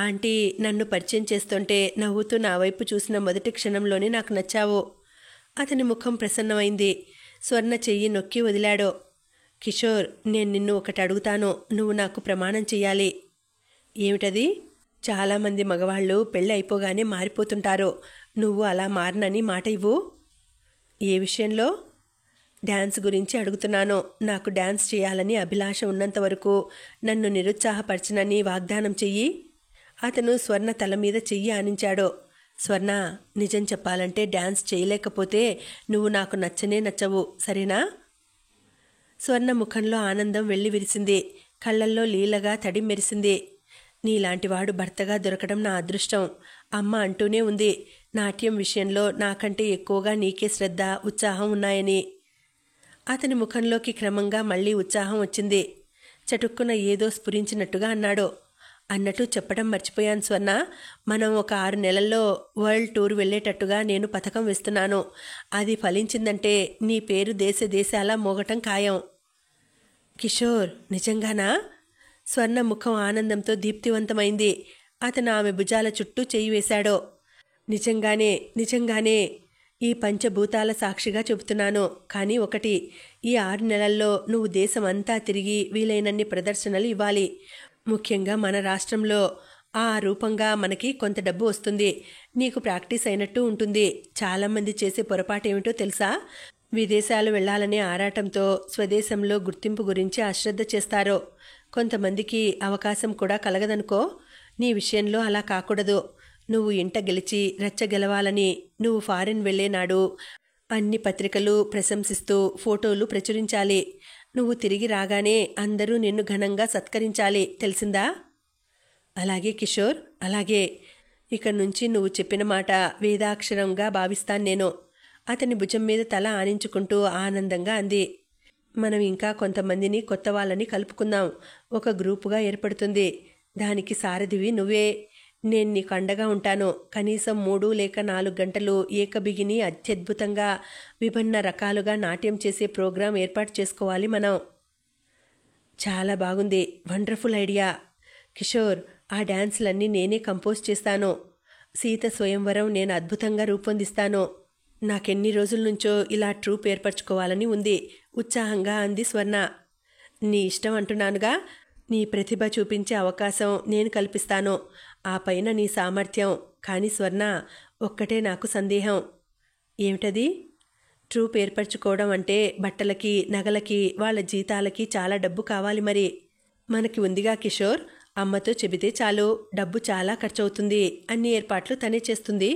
[SPEAKER 1] ఆంటీ నన్ను పరిచయం చేస్తుంటే నవ్వుతూ నా వైపు చూసిన మొదటి క్షణంలోనే నాకు నచ్చావు. అతని ముఖం ప్రసన్నమైంది. స్వర్ణ చెయ్యి నొక్కి వదిలాడు. కిషోర్, నేను నిన్ను ఒకటి అడుగుతాను. నువ్వు నాకు ప్రమాణం చెయ్యాలి. ఏమిటది? చాలామంది మగవాళ్ళు పెళ్ళి అయిపోగానే మారిపోతుంటారు. నువ్వు అలా మారనని మాట ఇవ్వు. ఏ విషయంలో? డ్యాన్స్ గురించి అడుగుతున్నాను. నాకు డ్యాన్స్ చేయాలని అభిలాష ఉన్నంత వరకు నన్ను నిరుత్సాహపరచనని వాగ్దానం చెయ్యి. అతను స్వర్ణ తల మీద చెయ్యి ఆనించాడు. స్వర్ణ, నిజం చెప్పాలంటే డ్యాన్స్ చేయలేకపోతే నువ్వు నాకు నచ్చనే నచ్చవు, సరేనా? స్వర్ణ ముఖంలో ఆనందం వెళ్ళి విరిసింది. కళ్ళల్లో లీలగా తడి మెరిసింది. నీలాంటివాడు భర్తగా దొరకడం నా అదృష్టం. అమ్మ అంటూనే ఉంది, నాట్యం విషయంలో నాకంటే ఎక్కువగా నీకే శ్రద్ధ, ఉత్సాహం ఉన్నాయని. అతని ముఖంలోకి క్రమంగా మళ్లీ ఉత్సాహం వచ్చింది. చటుక్కున ఏదో స్ఫురించినట్టుగా అన్నాడు. అన్నట్టు చెప్పడం మర్చిపోయాను స్వర్ణ. మనం ఒక 6 నెలల్లో వరల్డ్ టూర్ వెళ్ళేటట్టుగా నేను పథకం వేస్తున్నాను. అది ఫలించిందంటే నీ పేరు దేశ దేశాలా మోగటం ఖాయం. కిషోర్, నిజంగానా? స్వర్ణ ముఖం ఆనందంతో దీప్తివంతమైంది. అతను ఆమె భుజాల చుట్టూ చెయ్యి వేశాడు. నిజంగానే, నిజంగానే. ఈ పంచభూతాల సాక్షిగా చెబుతున్నాను. కానీ ఒకటి, ఈ 6 నెలల్లో నువ్వు దేశమంతా తిరిగి వీలైనన్ని ప్రదర్శనలు ఇవ్వాలి. ముఖ్యంగా మన రాష్ట్రంలో. ఆ రూపంగా మనకి కొంత డబ్బు వస్తుంది. నీకు ప్రాక్టీస్ అయినట్టు ఉంటుంది. చాలామంది చేసే పొరపాటు ఏమిటో తెలుసా? విదేశాలు వెళ్లాలనే ఆరాటంతో స్వదేశంలో గుర్తింపు గురించి అశ్రద్ధ చేస్తారు. కొంతమందికి అవకాశం కూడా కలగదనుకో. నీ విషయంలో అలా కాకూడదు. నువ్వు ఇంట గెలిచి రచ్చ గెలవాలని నువ్వు ఫారిన్ వెళ్లేనాడు అన్ని పత్రికలు ప్రశంసిస్తూ ఫోటోలు ప్రచురించాలి. నువ్వు తిరిగి రాగానే అందరూ నిన్ను ఘనంగా సత్కరించాలి, తెలిసిందా? అలాగే కిషోర్, అలాగే. ఇక నుంచి నువ్వు చెప్పిన మాట వేదాక్షరంగా భావిస్తాను నేను. అతని భుజం మీద తల ఆనించుకుంటూ ఆనందంగా అంది. మనం ఇంకా కొంతమందిని కొత్త వాళ్ళని కలుపుకుందాం. ఒక గ్రూపుగా ఏర్పడుతుంది. దానికి సారథివి నువ్వే. నేను నీకు అండగా ఉంటాను. కనీసం 3 లేక 4 గంటలు ఏకబిగిని అత్యద్భుతంగా విభిన్న రకాలుగా నాట్యం చేసే ప్రోగ్రాం ఏర్పాటు చేసుకోవాలి మనం. చాలా బాగుంది. Wonderful idea. కిషోర్, ఆ డ్యాన్సులన్నీ నేనే కంపోజ్ చేస్తాను. సీత స్వయంవరం నేను అద్భుతంగా రూపొందిస్తాను. నాకెన్ని రోజుల నుంచో ఇలా ట్రూప్ ఏర్పరచుకోవాలని ఉంది, ఉత్సాహంగా అంది స్వర్ణ. నీ ఇష్టం అంటున్నానుగా. నీ ప్రతిభ చూపించే అవకాశం నేను కల్పిస్తాను. ఆ పైన నీ సామర్థ్యం. కానీ స్వర్ణ, ఒక్కటే నాకు సందేహం. ఏమిటది? ట్రూప్ ఏర్పరచుకోవడం అంటే బట్టలకి, నగలకి, వాళ్ళ జీతాలకి చాలా డబ్బు కావాలి. మరి మనకి ఉందిగా కిషోర్. అమ్మతో చెబితే చాలు, డబ్బు చాలా ఖర్చవుతుంది. అన్ని ఏర్పాట్లు తనే చేస్తుంది.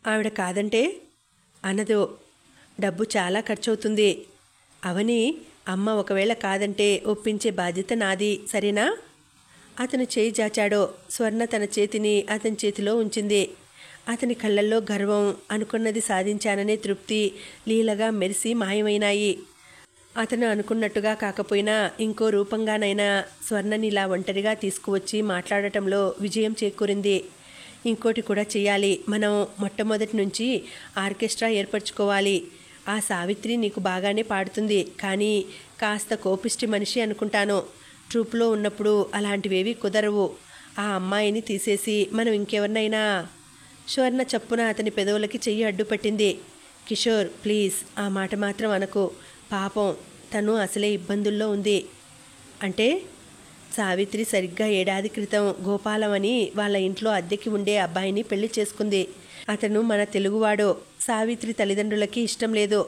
[SPEAKER 1] ఆవిడ కాదంటే అనదు. డబ్బు చాలా ఖర్చవుతుంది. అవని, అమ్మ ఒకవేళ కాదంటే ఒప్పించే బాధ్యత నాది, సరేనా? అతను చేయి జాచాడో. స్వర్ణ తన చేతిని అతని చేతిలో ఉంచింది. అతని కళ్ళల్లో గర్వం, అనుకున్నది సాధించాననే తృప్తి లీలగా మెరిసి మాయమైనాయి. అతను అనుకున్నట్టుగా కాకపోయినా ఇంకో రూపంగానైనా స్వర్ణని ఇలా ఒంటరిగా తీసుకువచ్చి మాట్లాడటంలో విజయం చేకూరింది. ఇంకోటి కూడా చెయ్యాలి. మనం మొట్టమొదటి నుంచి ఆర్కెస్ట్రా ఏర్పరచుకోవాలి. ఆ సావిత్రి నీకు బాగానే పాడుతుంది, కానీ కాస్త కోపిష్టి మనిషి అనుకుంటాను. ట్రూప్లో ఉన్నప్పుడు అలాంటివేవీ కుదరవు. ఆ అమ్మాయిని తీసేసి మనం ఇంకెవరినైనా. స్వర్ణ చప్పున అతని పెదవులకి చెయ్యి అడ్డుపట్టింది. కిషోర్, ప్లీజ్ ఆ మాట మాత్రం అనకు. పాపం, తను అసలే ఇబ్బందుల్లో ఉంది. అంటే సావిత్రి సరిగ్గా ఏడాది క్రితం గోపాలం అని వాళ్ళ ఇంట్లో అద్దెకి ఉండే అబ్బాయిని పెళ్లి చేసుకుంది. అతను మన తెలుగువాడు. సావిత్రి తల్లిదండ్రులకి ఇష్టం లేదు.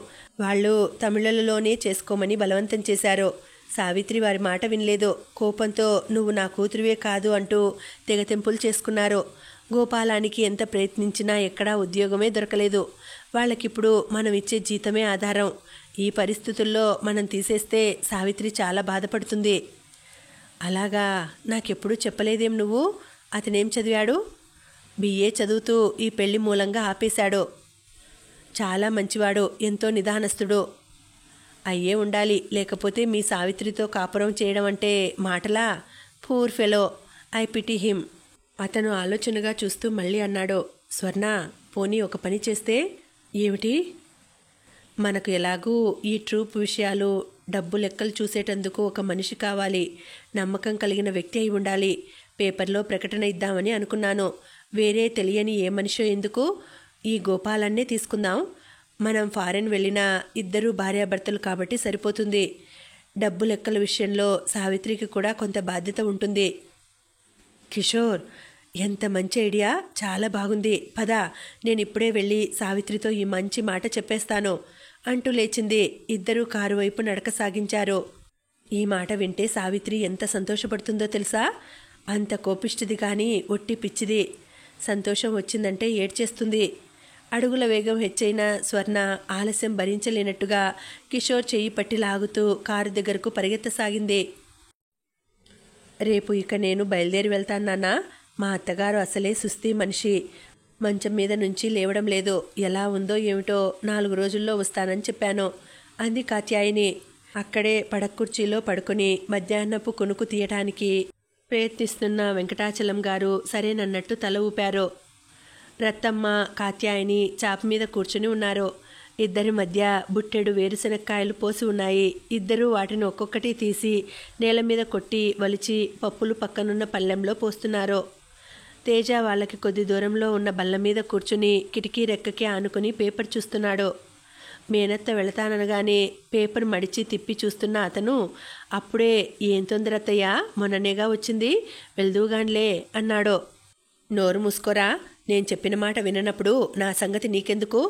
[SPEAKER 1] వాళ్ళు తమిళులలోనే చేసుకోమని బలవంతం చేశారు. సావిత్రి వారి మాట వినలేదు. కోపంతో నువ్వు నా కూతురువే కాదు అంటూ తెగతెంపులు చేసుకున్నారు. గోపాలానికి ఎంత ప్రయత్నించినా ఎక్కడా ఉద్యోగమే దొరకలేదు. వాళ్ళకిప్పుడు మనం ఇచ్చే జీతమే ఆధారం. ఈ పరిస్థితుల్లో మనం తీసేస్తే సావిత్రి చాలా బాధపడుతుంది. అలాగా, నాకెప్పుడు చెప్పలేదేం నువ్వు? అతనేం చదివాడు? BA చదువుతూ ఈ పెళ్లి మూలంగా ఆపేశాడు. చాలా మంచివాడు, ఎంతో నిదానస్తుడు. అయ్యే ఉండాలి, లేకపోతే మీ సావిత్రితో కాపురం చేయడం అంటే మాటలా? Poor fellow, I pity him. అతను ఆలోచనగా చూస్తూ మళ్ళీ అన్నాడు, స్వర్ణ, పోనీ ఒక పని చేస్తే? ఏమిటి? మనకు ఎలాగూ ఈ ట్రూప్ విషయాలు, డబ్బు లెక్కలు చూసేటందుకు ఒక మనిషి కావాలి. నమ్మకం కలిగిన వ్యక్తి అయి ఉండాలి. పేపర్లో ప్రకటన ఇద్దామని అనుకున్నాను. వేరే తెలియని ఏ మనిషో ఎందుకు? ఈ గోపాలన్నే తీసుకుందాం. మనం ఫారెన్ వెళ్ళినా ఇద్దరూ భార్యాభర్తలు కాబట్టి సరిపోతుంది. డబ్బు లెక్కల విషయంలో సావిత్రికి కూడా కొంత బాధ్యత ఉంటుంది. కిషోర్, ఎంత మంచి ఐడియా, చాలా బాగుంది. పద, నేను ఇప్పుడే వెళ్ళి సావిత్రితో ఈ మంచి మాట చెప్పేస్తాను అంటూ లేచింది. ఇద్దరూ కారు వైపు నడక సాగించారు. ఈ మాట వింటే సావిత్రి ఎంత సంతోషపడుతుందో తెలుసా? అంత కోపిష్టిది కానీ ఒట్టి పిచ్చిది. సంతోషం వచ్చిందంటే ఏడ్చేస్తుంది. అడుగుల వేగం హెచ్చైన స్వర్ణ ఆలస్యం భరించలేనట్టుగా కిషోర్ చెయ్యి పట్టి లాగుతూ కారు దగ్గరకు పరిగెత్తసాగింది. రేపు ఇక నేను బయలుదేరి వెళ్తాను నాన్న. మా అత్తగారు అసలే సుస్థి మనిషి. మంచం మీద నుంచి లేవడం లేదు. ఎలా ఉందో ఏమిటో 4 రోజుల్లో వస్తానని చెప్పాను అంది కాత్యాయిని. అక్కడే పడక్కుర్చీలో పడుకుని మధ్యాహ్నపు కొనుకు తీయటానికి ప్రయత్నిస్తున్న వెంకటాచలం గారు సరేనన్నట్టు తల ఊపారు. రత్తమ్మ, కాత్యాయిని చాప మీద కూర్చుని ఉన్నారు. ఇద్దరి మధ్య బుట్టెడు వేరుశనక్కాయలు పోసి ఉన్నాయి. ఇద్దరూ వాటిని ఒక్కొక్కటి తీసి నేల మీద కొట్టి వలిచి పప్పులు పక్కనున్న పళ్ళెంలో పోస్తున్నారు. తేజ వాళ్ళకి కొద్ది దూరంలో ఉన్న బల్ల మీద కూర్చుని కిటికీ రెక్కకి ఆనుకుని పేపర్ చూస్తున్నాడు. మేనత్త వెళతాననగానే పేపర్ మడిచి తిప్పి చూస్తున్న అతను అప్పుడే, ఏం తొందరత్తయ్యా, మొన్ననేగా వచ్చింది, వెళ్దూగాన్లే అన్నాడు. నోరు మూసుకోరా, నేను చెప్పిన మాట విననప్పుడు నా సంగతి నీకెందుకు?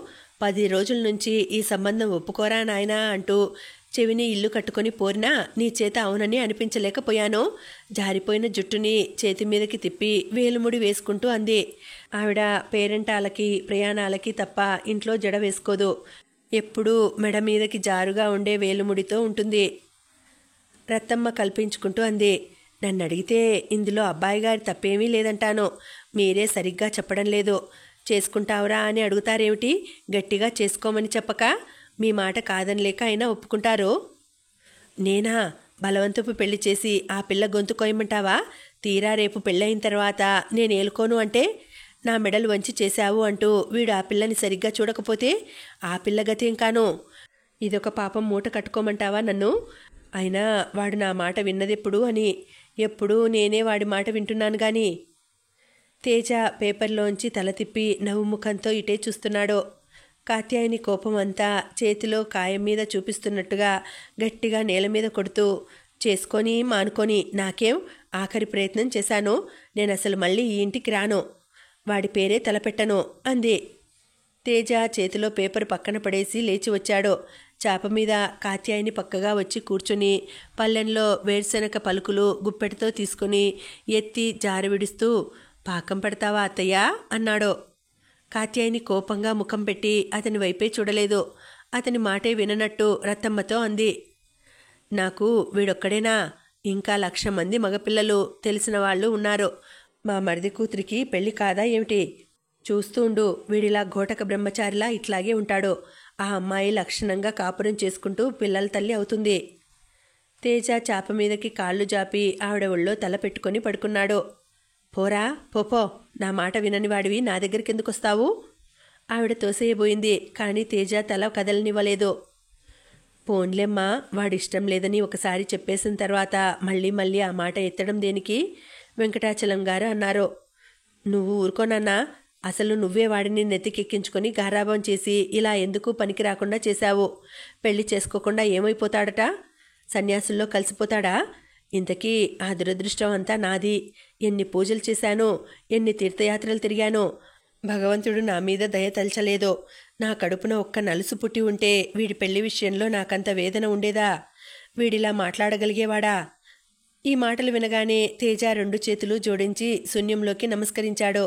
[SPEAKER 1] 10 రోజుల నుంచి ఈ సంబంధం ఒప్పుకోరా నాయనా అంటూ చెవిని ఇల్లు కట్టుకొని పోరినా నీ చేత అవునని అనిపించలేకపోయాను. జారిపోయిన జుట్టుని చేతి మీదకి తిప్పి వేలుముడి వేసుకుంటూ అంది. ఆవిడ పేరెంటాలకి ప్రయాణాలకి తప్ప ఇంట్లో జడ వేసుకోదు. ఎప్పుడూ మెడ మీదకి జారుగా ఉండే వేలుముడితో ఉంటుంది. రత్తమ్మ కల్పించుకుంటూ అంది. నన్ను అడిగితే ఇందులో అబ్బాయి గారి తప్పేమీ లేదంటాను. మీరే సరిగ్గా చెప్పడం లేదు. చేసుకుంటావురా అని అడుగుతారేమిటి? గట్టిగా చేసుకోమని చెప్పక మీ మాట కాదనిలేక అయినా ఒప్పుకుంటారు. నేనా? బలవంతపు పెళ్లి చేసి ఆ పిల్ల గొంతు కొయ్యమంటావా? తీరా రేపు పెళ్ళయిన తర్వాత నేను ఏలుకోను అంటే? నా మెడలు వంచి చేశావు అంటూ వీడు ఆ పిల్లని సరిగ్గా చూడకపోతే ఆ పిల్ల గతేం కాను? ఇదొక పాపం మూట కట్టుకోమంటావా నన్ను? అయినా వాడు నా మాట విన్నదెప్పుడు అని. ఎప్పుడూ నేనే వాడి మాట వింటున్నాను గాని. తేజ పేపర్లోంచి తల తిప్పి నవ్వుముఖంతో ఇటే చూస్తున్నాడు. కాత్యాయని కోపం అంతా చేతిలో కాయం మీద చూపిస్తున్నట్టుగా గట్టిగా నేల మీద కొడుతూ, చేసుకొని మానుకొని నాకేం, ఆఖరి ప్రయత్నం చేశాను. నేను అసలు మళ్ళీ ఈ ఇంటికి రాను. వాడి పేరే తలపెట్టను అంది. తేజ చేతిలో పేపర్ పక్కన పడేసి లేచి వచ్చాడు. చాప మీద కాత్యాయని పక్కగా వచ్చి కూర్చుని పల్లెంలో వేరుశనగ పలుకులు గుప్పెటతో తీసుకుని ఎత్తి జారవిడుస్తూ, పాకం పడతావా అత్తయ్యా అన్నాడు. కాత్యాయని కోపంగా ముఖం పెట్టి అతని వైపే చూడలేదు. అతని మాటే విననట్టు రత్తమ్మతో అంది. నాకు వీడొక్కడేనా? ఇంకా 1,00,000 మంది మగపిల్లలు తెలిసిన వాళ్ళు ఉన్నారు. మా మరిది కూతురికి పెళ్లి కాదా ఏమిటి? చూస్తూ ఉండు, వీడిలా ఘోటక బ్రహ్మచారిలా ఇట్లాగే ఉంటాడు. ఆ అమ్మాయి లక్షణంగా కాపురం చేసుకుంటూ పిల్లల తల్లి అవుతుంది. తేజ చాప మీదకి కాళ్ళు జాపి ఆవిడ ఒళ్ళో తల పెట్టుకొని పడుకున్నాడు. పోరా, పోపో, నా మాట వినని వాడివి నా దగ్గరికి ఎందుకు వస్తావు? ఆవిడ తోసేయబోయింది. కానీ తేజ తల కదలనివ్వలేదు. పోన్లేమ్మా, వాడిష్టం లేదని ఒకసారి చెప్పేసిన తర్వాత మళ్ళీ మళ్ళీ ఆ మాట ఎత్తడం దేనికి? వెంకటాచలం గారు అన్నారు. నువ్వు ఊరుకోనన్నా, అసలు నువ్వే వాడిని నెత్తికెక్కించుకొని గారాబం చేసి ఇలా ఎందుకు పనికి రాకుండా చేశావు? పెళ్లి చేసుకోకుండా ఏమైపోతాడట? సన్యాసుల్లో కలిసిపోతాడా? ఇంతకీ ఆ దురదృష్టం అంతా నాది. ఎన్ని పూజలు చేశానో, ఎన్ని తీర్థయాత్రలు తిరిగానో, భగవంతుడు నా మీద దయ తలచలేదో. నా కడుపున ఒక్క నలుసు పుట్టి ఉంటే వీడి పెళ్లి విషయంలో నాకంత వేదన ఉండేదా? వీడిలా మాట్లాడగలిగేవాడా? ఈ మాటలు వినగానే తేజ 2 చేతులు జోడించి శూన్యంలోకి నమస్కరించాడు.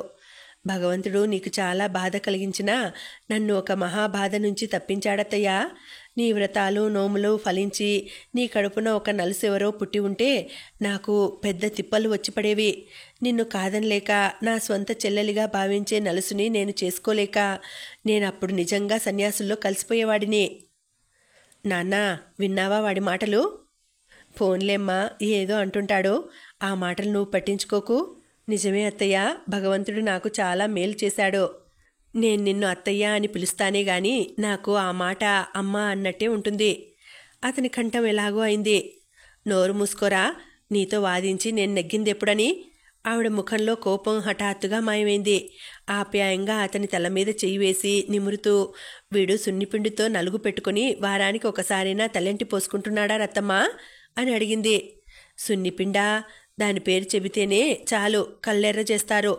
[SPEAKER 1] భగవంతుడు నీకు చాలా బాధ కలిగించినా నన్ను ఒక మహాబాధ నుంచి తప్పించాడత్తయ్యా. నీ వ్రతాలు నోములు ఫలించి నీ కడుపున ఒక నలుసెవరో పుట్టి ఉంటే నాకు పెద్ద తిప్పలు వచ్చి పడేవి. నిన్ను కాదనలేక, నా స్వంత చెల్లెలిగా భావించే నలుసుని నేను చేసుకోలేక నేనప్పుడు నిజంగా సన్యాసుల్లో కలిసిపోయేవాడిని. నాన్న, విన్నావా వాడి మాటలు? ఫోన్లేమ్మా, ఏదో అంటుంటాడో, ఆ మాటలు నువ్వు పట్టించుకోకు. నిజమే అత్తయ్య, భగవంతుడు నాకు చాలా మేలు చేశాడు. నేను నిన్ను అత్తయ్య అని పిలుస్తానే గాని నాకు ఆ మాట అమ్మ అన్నట్టే ఉంటుంది. అతని కంఠం ఎలాగో అయింది. నోరు మూసుకోరా, నీతో వాదించి నేను నెగ్గిందెప్పుడని? ఆవిడ ముఖంలో కోపం హఠాత్తుగా మాయమైంది. ఆప్యాయంగా అతని తల మీద చెయ్యి వేసి నిమురుతూ, వీడు సున్నిపిండితో నలుగు పెట్టుకుని వారానికి ఒకసారైనా తలెంటి పోసుకుంటున్నాడా రత్తమ్మా అని అడిగింది. సున్నిపిండా? దాని పేరు చెబితేనే చాలు కళ్ళెర్ర చేస్తారు.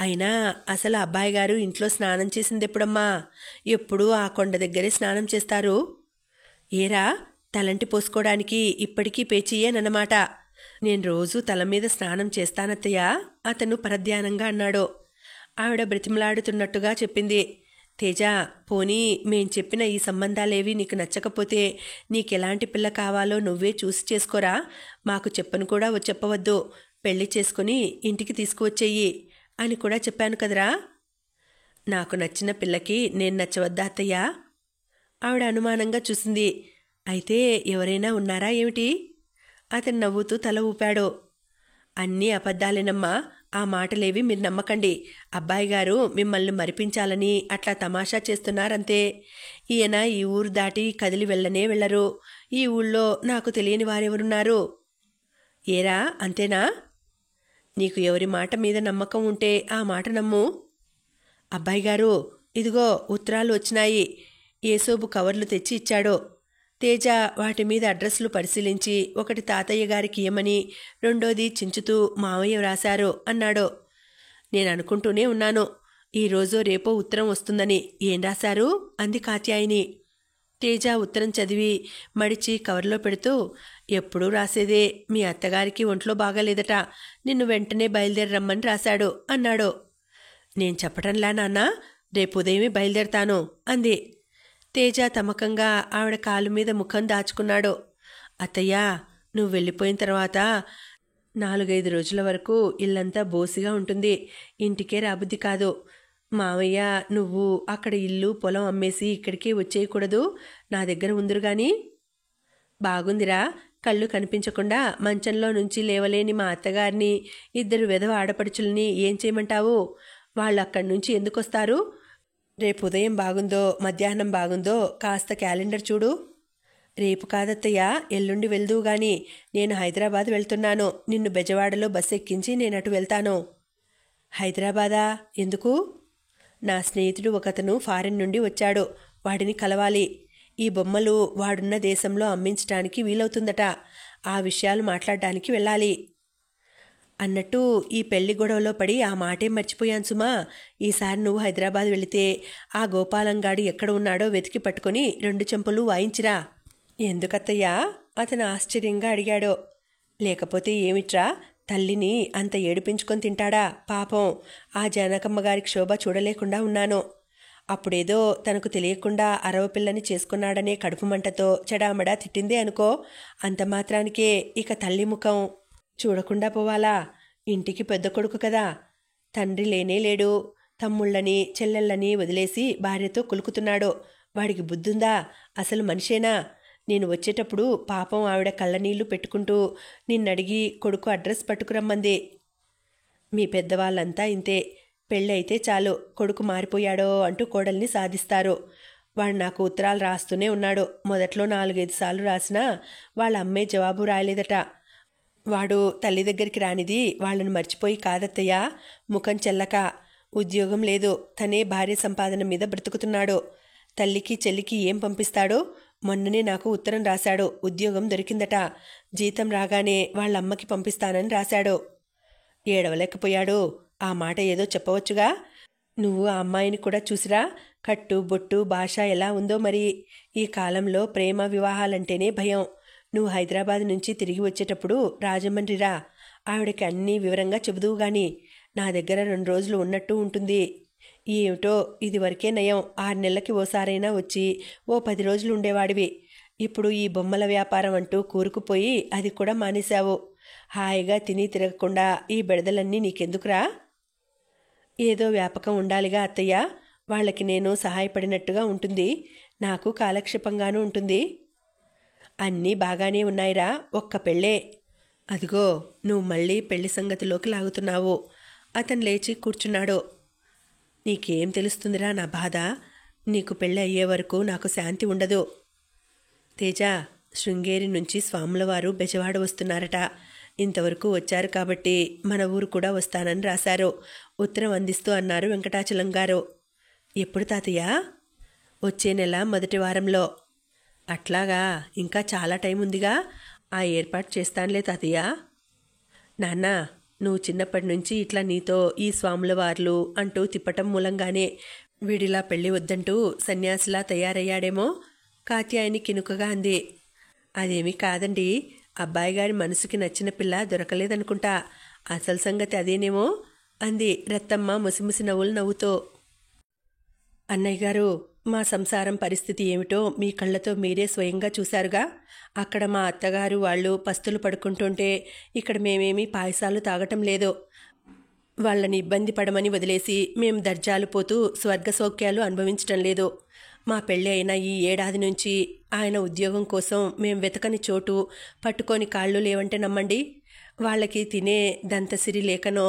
[SPEAKER 1] అయినా అసలు అబ్బాయి గారు ఇంట్లో స్నానం చేసిందెప్పుడమ్మా? ఎప్పుడూ ఆ కొండ దగ్గరే స్నానం చేస్తారు. ఏరా, తలంటి పోసుకోవడానికి ఇప్పటికీ పేచీయేనన్నమాట. నేను రోజూ తల మీద స్నానం చేస్తానత్తయ్యా, అతను పరధ్యానంగా అన్నాడు. ఆవిడ బ్రతిమలాడుతున్నట్టుగా చెప్పింది. తేజ, పోనీ మేం చెప్పిన ఈ సంబంధాలేవి నీకు నచ్చకపోతే నీకెలాంటి పిల్ల కావాలో నువ్వే చూసి చేసుకోరా. మాకు చెప్పను కూడా చెప్పవద్దు. పెళ్లి చేసుకుని ఇంటికి తీసుకువచ్చేయి అని కూడా చెప్పాను కదరా. నాకు నచ్చిన పిల్లకి నేను నచ్చవద్దా అత్తయ్యా? ఆవిడ అనుమానంగా చూసింది. అయితే ఎవరైనా ఉన్నారా ఏమిటి? అతను నవ్వుతూ తల ఊపాడు. అన్నీ అబద్ధాలేనమ్మా, ఆ మాటలేవి మీరు నమ్మకండి. అబ్బాయి గారు మిమ్మల్ని మరిపించాలని అట్లా తమాషా చేస్తున్నారంతే. ఈయన ఈ ఊరు దాటి కదిలి వెళ్ళనే వెళ్ళరు. ఈ ఊళ్ళో నాకు తెలియని వారెవరున్నారు? ఏరా, అంతేనా? నీకు ఎవరి మాట మీద నమ్మకం ఉంటే ఆ మాట నమ్ము. అబ్బాయి గారు, ఇదిగో ఉత్తరాలు వచ్చినాయి. ఏసోబు కవర్లు తెచ్చి ఇచ్చాడు. తేజ వాటి మీద అడ్రస్లు పరిశీలించి, ఒకటి తాతయ్య గారికి ఇయ్యమని, రెండోది చించుతూ మావయ్య వ్రాశారు అన్నాడు. నేను అనుకుంటూనే ఉన్నాను ఈరోజో రేపో ఉత్తరం వస్తుందని. ఏం రాశారు అంది కాత్యాయిని. తేజ ఉత్తరం చదివి మడిచి కవర్లో పెడుతూ, ఎప్పుడూ రాసేదే. మీ అత్తగారికి ఒంట్లో బాగాలేదట, నిన్ను వెంటనే బయలుదేరి రమ్మని రాశాడు అన్నాడు. నేను చెప్పటంలా నాన్న, రేపు ఉదయమే బయలుదేరతాను అంది. తేజ తమకంగా ఆవిడ కాలు మీద ముఖం దాచుకున్నాడు. అత్తయ్యా, నువ్వు వెళ్ళిపోయిన తర్వాత 4-5 రోజుల వరకు ఇల్లంతా బోసిగా ఉంటుంది. ఇంటికే రాబుద్ది కాదు. మావయ్య, నువ్వు అక్కడ ఇల్లు పొలం అమ్మేసి ఇక్కడికే వచ్చేయకూడదు. నా దగ్గర ఉందిరు గాని. బాగుందిరా, కళ్ళు కనిపించకుండా మంచంలో నుంచి లేవలేని మా అత్తగారిని, 2 వెధవ ఆడపడుచుల్ని ఏం చేయమంటావు? వాళ్ళు అక్కడి నుంచి ఎందుకొస్తారు? రేపు ఉదయం బాగుందో మధ్యాహ్నం బాగుందో కాస్త క్యాలెండర్ చూడు. రేపు కాదత్తయ్యా, ఎల్లుండి వెళ్దువు గాని. నేను హైదరాబాద్ వెళ్తున్నాను. నిన్ను బెజవాడలో బస్సు ఎక్కించి నేనటు వెళ్తాను. హైదరాబాదా? ఎందుకు? నా స్నేహితుడు ఒకతను ఫారెన్ నుండి వచ్చాడు. వాడిని కలవాలి. ఈ బొమ్మలు వాడున్న దేశంలో అమ్మించడానికి వీలవుతుందట. ఆ విషయాలు మాట్లాడడానికి వెళ్ళాలి. అన్నట్టు ఈ పెళ్లి గొడవలో పడి ఆ మాటే మర్చిపోయాను సుమా. ఈసారి నువ్వు హైదరాబాద్ వెళితే ఆ గోపాలంగాడు ఎక్కడ ఉన్నాడో వెతికి పట్టుకుని 2 చెంపులు వాయించిరా. ఎందుకత్తయ్యా? అతను ఆశ్చర్యంగా అడిగాడు. లేకపోతే ఏమిట్రా, తల్లిని అంత ఏడిపించుకొని తింటాడా పాపం. ఆ జానకమ్మగారి క్షోభ చూడలేకుండా ఉన్నాను. అప్పుడేదో తనకు తెలియకుండా అరవపిల్లని చేసుకున్నాడనే కడుపు మంటతో చెడామడా తిట్టిందే అనుకో. అంత మాత్రానికే ఇక తల్లి ముఖం చూడకుండా పోవాలా? ఇంటికి పెద్ద కొడుకు కదా. తండ్రి లేనే లేడు. తమ్ముళ్ళని చెల్లెళ్ళని వదిలేసి భార్యతో కులుకుతున్నాడు. వాడికి బుద్ధుందా? అసలు మనిషేనా? నేను వచ్చేటప్పుడు పాపం ఆవిడ కళ్ళనీళ్లు పెట్టుకుంటూ నిన్నడిగి కొడుకు అడ్రస్ పట్టుకురమ్మంది. మీ పెద్దవాళ్ళంతా ఇంతే. పెళ్ళైతే చాలు కొడుకు మారిపోయాడో అంటూ కోడల్ని సాధిస్తారు. వాడు నాకు ఉత్తరాలు రాస్తూనే ఉన్నాడు. మొదట్లో 4-5 సార్లు రాసినా వాళ్ళ అమ్మే జవాబు రాయలేదట. వాడు తల్లి దగ్గరికి రానిది వాళ్ళను మర్చిపోయి కాదత్తయ్యా, ముఖం చెల్లక. ఉద్యోగం లేదు, తనే భార్య సంపాదన మీద బ్రతుకుతున్నాడు. తల్లికి చెల్లికి ఏం పంపిస్తాడో? మొన్ననే నాకు ఉత్తరం రాశాడు. ఉద్యోగం దొరికిందట. జీతం రాగానే వాళ్ళమ్మకి పంపిస్తానని రాశాడు. ఏడవలేకపోయాడు. ఆ మాట ఏదో చెప్పవచ్చుగా. నువ్వు ఆ అమ్మాయిని కూడా చూసిరా. కట్టు బొట్టు భాష ఎలా ఉందో మరి. ఈ కాలంలో ప్రేమ వివాహాలంటేనే భయం. నువ్వు హైదరాబాద్ నుంచి తిరిగి వచ్చేటప్పుడు రాజమండ్రిరా. ఆవిడకి అన్నీ వివరంగా చెబుదువు గాని. నా దగ్గర 2 రోజులు ఉన్నట్టు ఉంటుంది. ఏమిటో ఇదివరకే నయం. 6 నెలలకి ఓసారైనా వచ్చి ఓ 10 రోజులు ఉండేవాడివి. ఇప్పుడు ఈ బొమ్మల వ్యాపారం అంటూ కూరుకుపోయి అది కూడా మానేశావు. హాయిగా తిని తిరగకుండా ఈ బెడదలన్నీ నీకెందుకురా? ఏదో వ్యాపకం ఉండాలిగా అత్తయ్య. వాళ్ళకి నేను సహాయపడినట్టుగా ఉంటుంది. నాకు కాలక్షేపంగానూ ఉంటుంది. అన్నీ బాగానే ఉన్నాయిరా. ఒక్క పెళ్ళే. అదిగో నువ్వు మళ్ళీ పెళ్లి సంగతిలోకి లాగుతున్నావు. అతను లేచి కూర్చున్నాడు. నీకేం తెలుస్తుందిరా నా బాధ? నీకు పెళ్ళి అయ్యే వరకు నాకు శాంతి ఉండదు. తేజ, శృంగేరి నుంచి స్వాములవారు బెజవాడ వస్తున్నారట. ఇంతవరకు వచ్చారు కాబట్టి మన ఊరు కూడా వస్తానని రాశారు. ఉత్తరం అందిస్తూ అన్నారు వెంకటాచలం గారు. ఎప్పుడు తాతయ్య? వచ్చే నెల మొదటి వారంలో. అట్లాగా, ఇంకా చాలా టైం ఉందిగా. ఆ ఏర్పాటు చేస్తానులే తాతయ్య. నాన్న, నువ్వు చిన్నప్పటి నుంచి ఇట్లా నీతో ఈ స్వాముల వార్లు అంటూ తిప్పటం మూలంగానే వీడిలా పెళ్ళి వద్దంటూ సన్యాసిలా తయారయ్యాడేమో. కాత్యాయని కినుకగా అంది. అదేమీ కాదండి. అబ్బాయి గారి మనసుకి నచ్చిన పిల్ల దొరకలేదనుకుంటా. అసలు సంగతి అదేనేమో అంది రత్తమ్మ ముసిముసి నవ్వులు నవ్వుతూ. అన్నయ్య గారు, మా సంసారం పరిస్థితి ఏమిటో మీ కళ్ళతో మీరే స్వయంగా చూశారుగా. అక్కడ మా అత్తగారు వాళ్ళు పస్తులు పడుకుంటుంటే ఇక్కడ మేమేమీ పాయసాలు తాగటం లేదు. వాళ్ళని ఇబ్బంది పడమని వదిలేసి మేం దర్జాలు పోతూ స్వర్గ సౌఖ్యాలు అనుభవించటం లేదు. మా పెళ్ళి అయిన ఈ ఏడాది నుంచి ఆయన ఉద్యోగం కోసం మేం వెతకని చోటు పట్టుకొని కాళ్ళు లేవంటే నమ్మండి. వాళ్ళకి తినే దంతసిరి లేకనో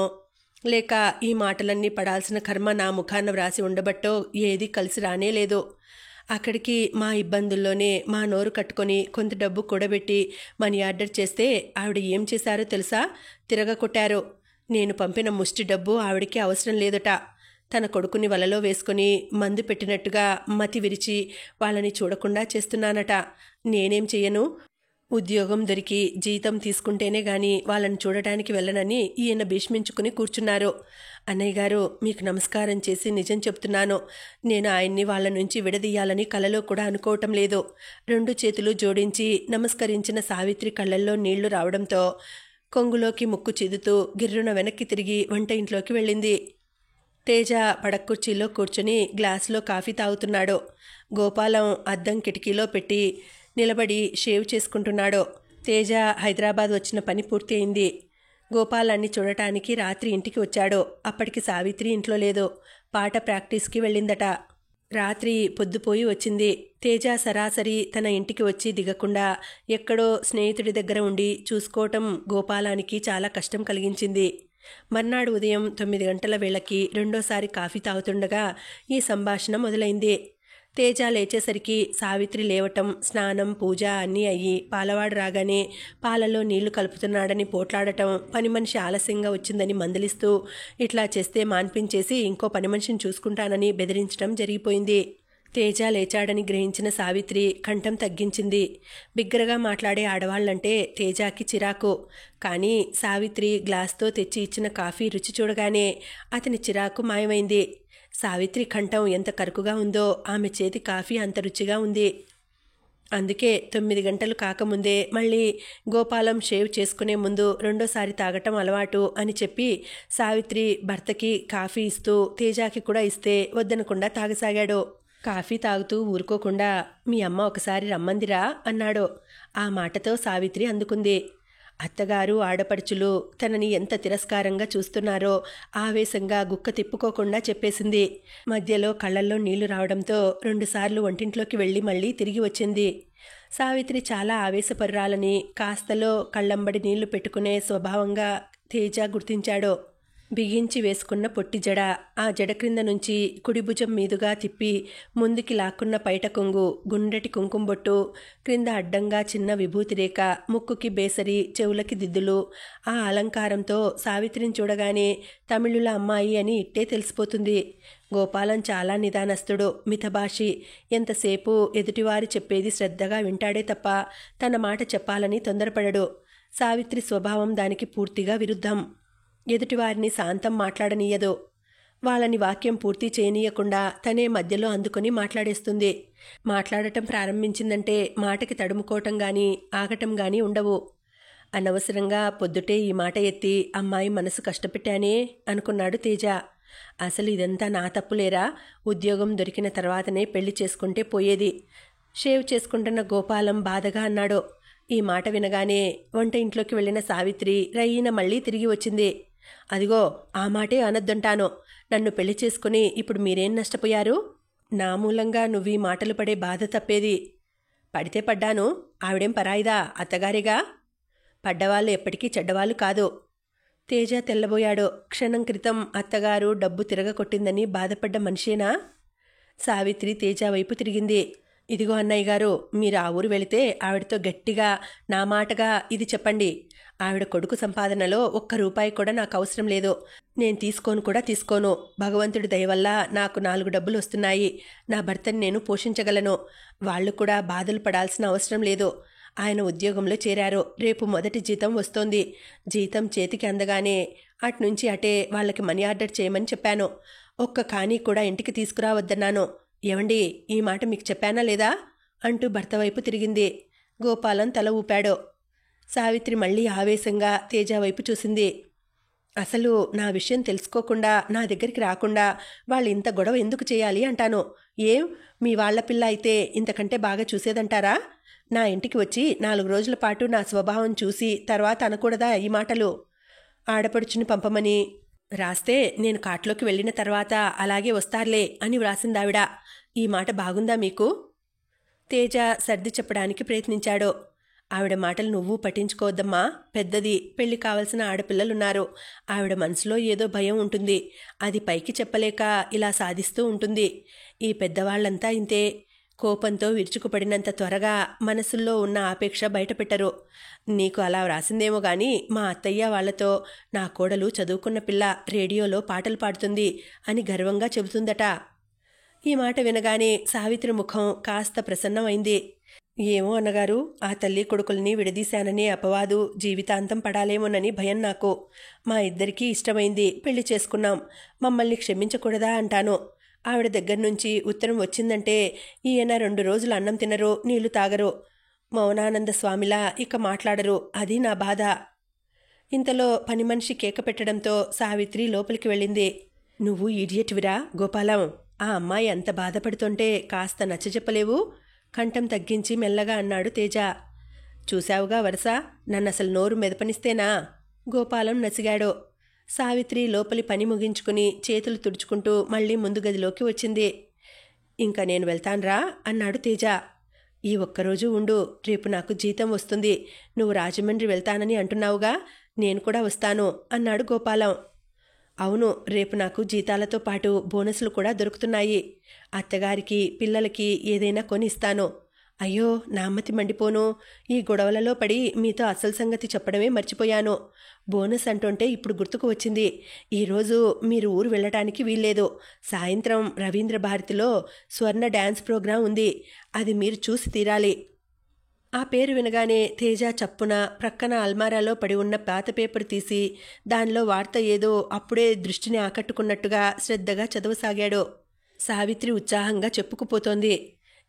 [SPEAKER 1] లేక ఈ మాటలన్నీ పడాల్సిన కర్మ నా ముఖాన వ్రాసి ఉండబట్టో ఏది కలిసి రానే లేదు. అక్కడికి మా ఇబ్బందుల్లోనే మా నోరు కట్టుకొని కొంత డబ్బు కూడబెట్టి మనీ ఆర్డర్ చేస్తే ఆవిడ ఏం చేశారో తెలుసా? తిరగకొట్టారు. నేను పంపిన ముష్టి డబ్బు ఆవిడకి అవసరం లేదట. తన కొడుకుని వలలో వేసుకుని మందు పెట్టినట్టుగా మతి విరిచి వాళ్ళని చూడకుండా చేస్తున్నానట. నేనేం చెయ్యను? ఉద్యోగం దొరికి జీతం తీసుకుంటేనే గాని వాళ్ళని చూడటానికి వెళ్ళనని ఈయన భీష్మించుకుని కూర్చున్నారు. అన్నయ్య గారు, మీకు నమస్కారం చేసి నిజం చెప్తున్నాను. నేను ఆయన్ని వాళ్ళ నుంచి విడదీయాలని కలలో కూడా అనుకోవటం లేదు. 2 చేతులు జోడించి నమస్కరించిన సావిత్రి కళ్ళల్లో నీళ్లు రావడంతో కొంగులోకి ముక్కు చిదుతూ గిర్రున వెనక్కి తిరిగి వంట ఇంట్లోకి వెళ్ళింది. తేజ పడక్కుర్చీలో కూర్చుని గ్లాసులో కాఫీ తాగుతున్నాడు. గోపాలం అద్దం కిటికీలో పెట్టి నిలబడి షేవ్ చేసుకుంటున్నాడు. తేజ హైదరాబాద్ వచ్చిన పని పూర్తి అయింది. గోపాలాన్ని చూడటానికి రాత్రి ఇంటికి వచ్చాడు. అప్పటికి సావిత్రి ఇంట్లో లేదు. పాట ప్రాక్టీస్కి వెళ్ళిందట. రాత్రి పొద్దుపోయి వచ్చింది. తేజ సరాసరి తన ఇంటికి వచ్చి దిగకుండా ఎక్కడో స్నేహితుడి దగ్గర ఉండి చూసుకోవటం గోపాలానికి చాలా కష్టం కలిగించింది. మర్నాడు ఉదయం 9 గంటల వేళకి రెండోసారి కాఫీ తాగుతుండగా ఈ సంభాషణ మొదలైంది. తేజ లేచేసరికి సావిత్రి లేవటం, స్నానం, పూజ అన్నీ అయ్యి పాలవాడు రాగానే పాలలో నీళ్లు కలుపుతున్నాడని పోట్లాడటం, పని మనిషి ఆలస్యంగా వచ్చిందని మందలిస్తూ ఇట్లా చేస్తే మాన్పించేసి ఇంకో పని మనిషిని చూసుకుంటానని బెదిరించడం జరిగిపోయింది. తేజ లేచాడని గ్రహించిన సావిత్రి కంఠం తగ్గించింది. బిగ్గరగా మాట్లాడే ఆడవాళ్లంటే తేజాకి చిరాకు. కానీ సావిత్రి గ్లాస్తో తెచ్చి ఇచ్చిన కాఫీ రుచి చూడగానే అతని చిరాకు మాయమైంది. సావిత్రి కంఠం ఎంత కరుకుగా ఉందో ఆమె చేతి కాఫీ అంత రుచిగా ఉంది. అందుకే 9 గంటలు కాకముందే మళ్ళీ గోపాలం షేవ్ చేసుకునే ముందు రెండోసారి తాగటం అలవాటు అని చెప్పి సావిత్రి భర్తకి కాఫీ ఇస్తూ తేజాకి కూడా ఇస్తే వద్దనకుండా తాగసాగాడు. కాఫీ తాగుతూ ఊరుకోకుండా మీ అమ్మ ఒకసారి రమ్మందిరా అన్నాడు. ఆ మాటతో సావిత్రి అందుకుంది. అత్తగారు ఆడపడుచులు తనని ఎంత తిరస్కారంగా చూస్తున్నారో ఆవేశంగా గుక్క తిప్పుకోకుండా చెప్పేసింది. మధ్యలో కళ్ళల్లో నీళ్లు రావడంతో 2 సార్లు వంటింట్లోకి వెళ్ళి మళ్ళీ తిరిగి వచ్చింది. సావిత్రి చాలా ఆవేశపరురాలని కాస్తలో కళ్ళంబడి నీళ్లు పెట్టుకునే స్వభావంగా తేజ గుర్తించాడు. బిగించి వేసుకున్న పొట్టి జడ, ఆ జడ క్రింద నుంచి కుడి భుజం మీదుగా తిప్పి ముందుకి లాక్కున్న పైట కొంగు, గుండ్రటి కుంకుమబొట్టు, క్రింద అడ్డంగా చిన్న విభూతి రేఖ, ముక్కుకి బేసరి, చెవులకి దిద్దులు. ఆ అలంకారంతో సావిత్రిని చూడగానే తమిళుల అమ్మాయి అని ఇట్టే తెలిసిపోతుంది. గోపాలం చాలా నిదానస్తుడు, మితభాషి. ఎంతసేపు ఎదుటివారు చెప్పేది శ్రద్ధగా వింటాడే తప్ప తన మాట చెప్పాలని తొందరపడడు. సావిత్రి స్వభావం దానికి పూర్తిగా విరుద్ధం. ఎదుటివారిని శాంతం మాట్లాడనీయదు. వాళ్ళని వాక్యం పూర్తి చేయనీయకుండా తనే మధ్యలో అందుకొని మాట్లాడేస్తుంది. మాట్లాడటం ప్రారంభించిందంటే మాటకి తడుముకోవటం గాని ఆగటం గాని ఉండవు. అనవసరంగా పొద్దుటే ఈ మాట ఎత్తి అమ్మాయి మనసు కష్టపెట్టానే అనుకున్నాడు తేజ. అసలు ఇదంతా నా తప్పులేరా? ఉద్యోగం దొరికిన తర్వాతనే పెళ్లి చేసుకుంటే పోయేది. షేవ్ చేసుకుంటున్న గోపాలం బాధగా అన్నాడు. ఈ మాట వినగానే వంట ఇంట్లోకి వెళ్ళిన సావిత్రి రయ్యిన మళ్ళీ తిరిగి వచ్చింది. అదిగో ఆ మాటే అనొద్దంటాను. నన్ను పెళ్లి చేసుకుని ఇప్పుడు మీరేం నష్టపోయారు? నా మూలంగా నువ్వీ మాటలు పడే బాధ తప్పేది. పడితే పడ్డాను, ఆవిడేం పరాయిదా? అత్తగారిగా. పడ్డవాళ్ళు ఎప్పటికీ చెడ్డవాళ్ళు కాదు. తేజ తెల్లబోయాడు. క్షణం క్రితం అత్తగారు డబ్బు తిరగకొట్టిందని బాధపడ్డ మనిషేనా? సావిత్రి తేజ వైపు తిరిగింది. ఇదిగో అన్నయ్య గారు, మీరు ఆ ఊరు వెళితే ఆవిడతో గట్టిగా నా మాటగా ఇది చెప్పండి. ఆవిడ కొడుకు సంపాదనలో ₹1 కూడా నాకు అవసరం లేదు. నేను తీసుకోను. భగవంతుడి దయవల్ల నాకు 4 డబ్బులు వస్తున్నాయి. నా భర్తని నేను పోషించగలను. వాళ్ళు కూడా బాధలు పడాల్సిన అవసరం లేదు. ఆయన ఉద్యోగంలో చేరారు. రేపు మొదటి జీతం వస్తోంది. జీతం చేతికి అందగానే అట్నుంచి అటే వాళ్ళకి మనీ ఆర్డర్ చేయమని చెప్పాను. ఒక్క కానీ కూడా ఇంటికి తీసుకురావద్దన్నాను. ఏవండి, ఈ మాట మీకు చెప్పానా లేదా అంటూ భర్త వైపు తిరిగింది. గోపాలం తల ఊపాడు. సావిత్రి మళ్ళీ ఆవేశంగా తేజ వైపు చూసింది. అసలు నా విషయం తెలుసుకోకుండా నా దగ్గరికి రాకుండా వాళ్ళు ఇంత గొడవ ఎందుకు చేయాలి అంటాను. ఏం మీ వాళ్ల పిల్ల అయితే ఇంతకంటే బాగా చూసేదంటారా? నా ఇంటికి వచ్చి 4 రోజుల పాటు నా స్వభావం చూసి తర్వాత అనకూడదా ఈ మాటలు? ఆడపడుచుని పంపమని రాస్తే నేను కాట్లోకి వెళ్ళిన తర్వాత అలాగే వస్తారులే అని వ్రాసిందావిడ. ఈ మాట బాగుందా మీకు? తేజ సర్ది చెప్పడానికి ప్రయత్నించాడు. ఆవిడ మాటలు నువ్వు పట్టించుకోవద్దమ్మా. పెద్దది, పెళ్లి కావలసిన ఆడపిల్లలున్నారు. ఆవిడ మనసులో ఏదో భయం ఉంటుంది. అది పైకి చెప్పలేక ఇలా సాధిస్తూ ఉంటుంది. ఈ పెద్దవాళ్లంతా ఇంతే. కోపంతో విరుచుకుపడినంత త్వరగా మనసుల్లో ఉన్న ఆపేక్ష బయటపెట్టరు. నీకు అలా వ్రాసిందేమో గాని మా అత్తయ్య వాళ్లతో నా కోడలు చదువుకున్న పిల్ల, రేడియోలో పాటలు పాడుతుంది అని గర్వంగా చెబుతుందట. ఈ మాట వినగానే సావిత్రి ముఖం కాస్త ప్రసన్నమైంది. ఏమో అన్నగారు, ఆ తల్లి కొడుకుల్ని విడదీశాననే అపవాదు జీవితాంతం పడాలేమోనని భయం నాకు. మా ఇద్దరికీ ఇష్టమైంది, పెళ్లి చేసుకున్నాం. మమ్మల్ని క్షమించకూడదా అంటాను. ఆవిడ దగ్గర నుంచి ఉత్తరం వచ్చిందంటే ఈయన 2 రోజులు అన్నం తినరు, నీళ్లు తాగరు. మౌనానంద స్వామిలా ఇక మాట్లాడరు. అది నా బాధ. ఇంతలో పని మనిషి కేక పెట్టడంతో సావిత్రి లోపలికి వెళ్ళింది. నువ్వు ఈడియట్విరా గోపాలం. ఆ అమ్మాయి అంత బాధపడుతుంటే కాస్త నచ్చజెప్పలేవు? కంఠం తగ్గించి మెల్లగా అన్నాడు తేజ. చూశావుగా వరస, నన్నసలు నోరు మెదపనిస్తేనా? గోపాలం నసిగాడు. సావిత్రి లోపలి పని ముగించుకుని చేతులు తుడుచుకుంటూ మళ్ళీ ముందు గదిలోకి వచ్చింది. ఇంకా నేను వెళ్తాన్రా అన్నాడు తేజ. ఈ ఒక్కరోజు ఉండు, రేపు నాకు జీతం వస్తుంది. నువ్వు రాజమండ్రి వెళ్తానని అంటున్నావుగా, నేను కూడా వస్తాను అన్నాడు గోపాలం. అవును, రేపు నాకు జీతాలతో పాటు బోనస్లు కూడా దొరుకుతున్నాయి. అత్తగారికి పిల్లలకి ఏదైనా కొని ఇస్తాను. అయ్యో, నామతి మండిపోను. ఈ గొడవలలో పడి మీతో అసలు సంగతి చెప్పడమే మర్చిపోయాను. బోనస్ అంటుంటే ఇప్పుడు గుర్తుకు వచ్చింది. ఈరోజు మీరు ఊరు వెళ్ళటానికి వీల్లేదు. సాయంత్రం రవీంద్ర భారతిలో స్వర్ణ డ్యాన్స్ ప్రోగ్రాం ఉంది. అది మీరు చూసి తీరాలి. ఆ పేరు వినగానే తేజ చప్పున ప్రక్కన అల్మారాలో పడి ఉన్న పాత పేపర్ తీసి దానిలో వార్త ఏదో అప్పుడే దృష్టిని ఆకట్టుకున్నట్టుగా శ్రద్ధగా చదవసాగాడు. సావిత్రి ఉత్సాహంగా చెప్పుకుపోతోంది.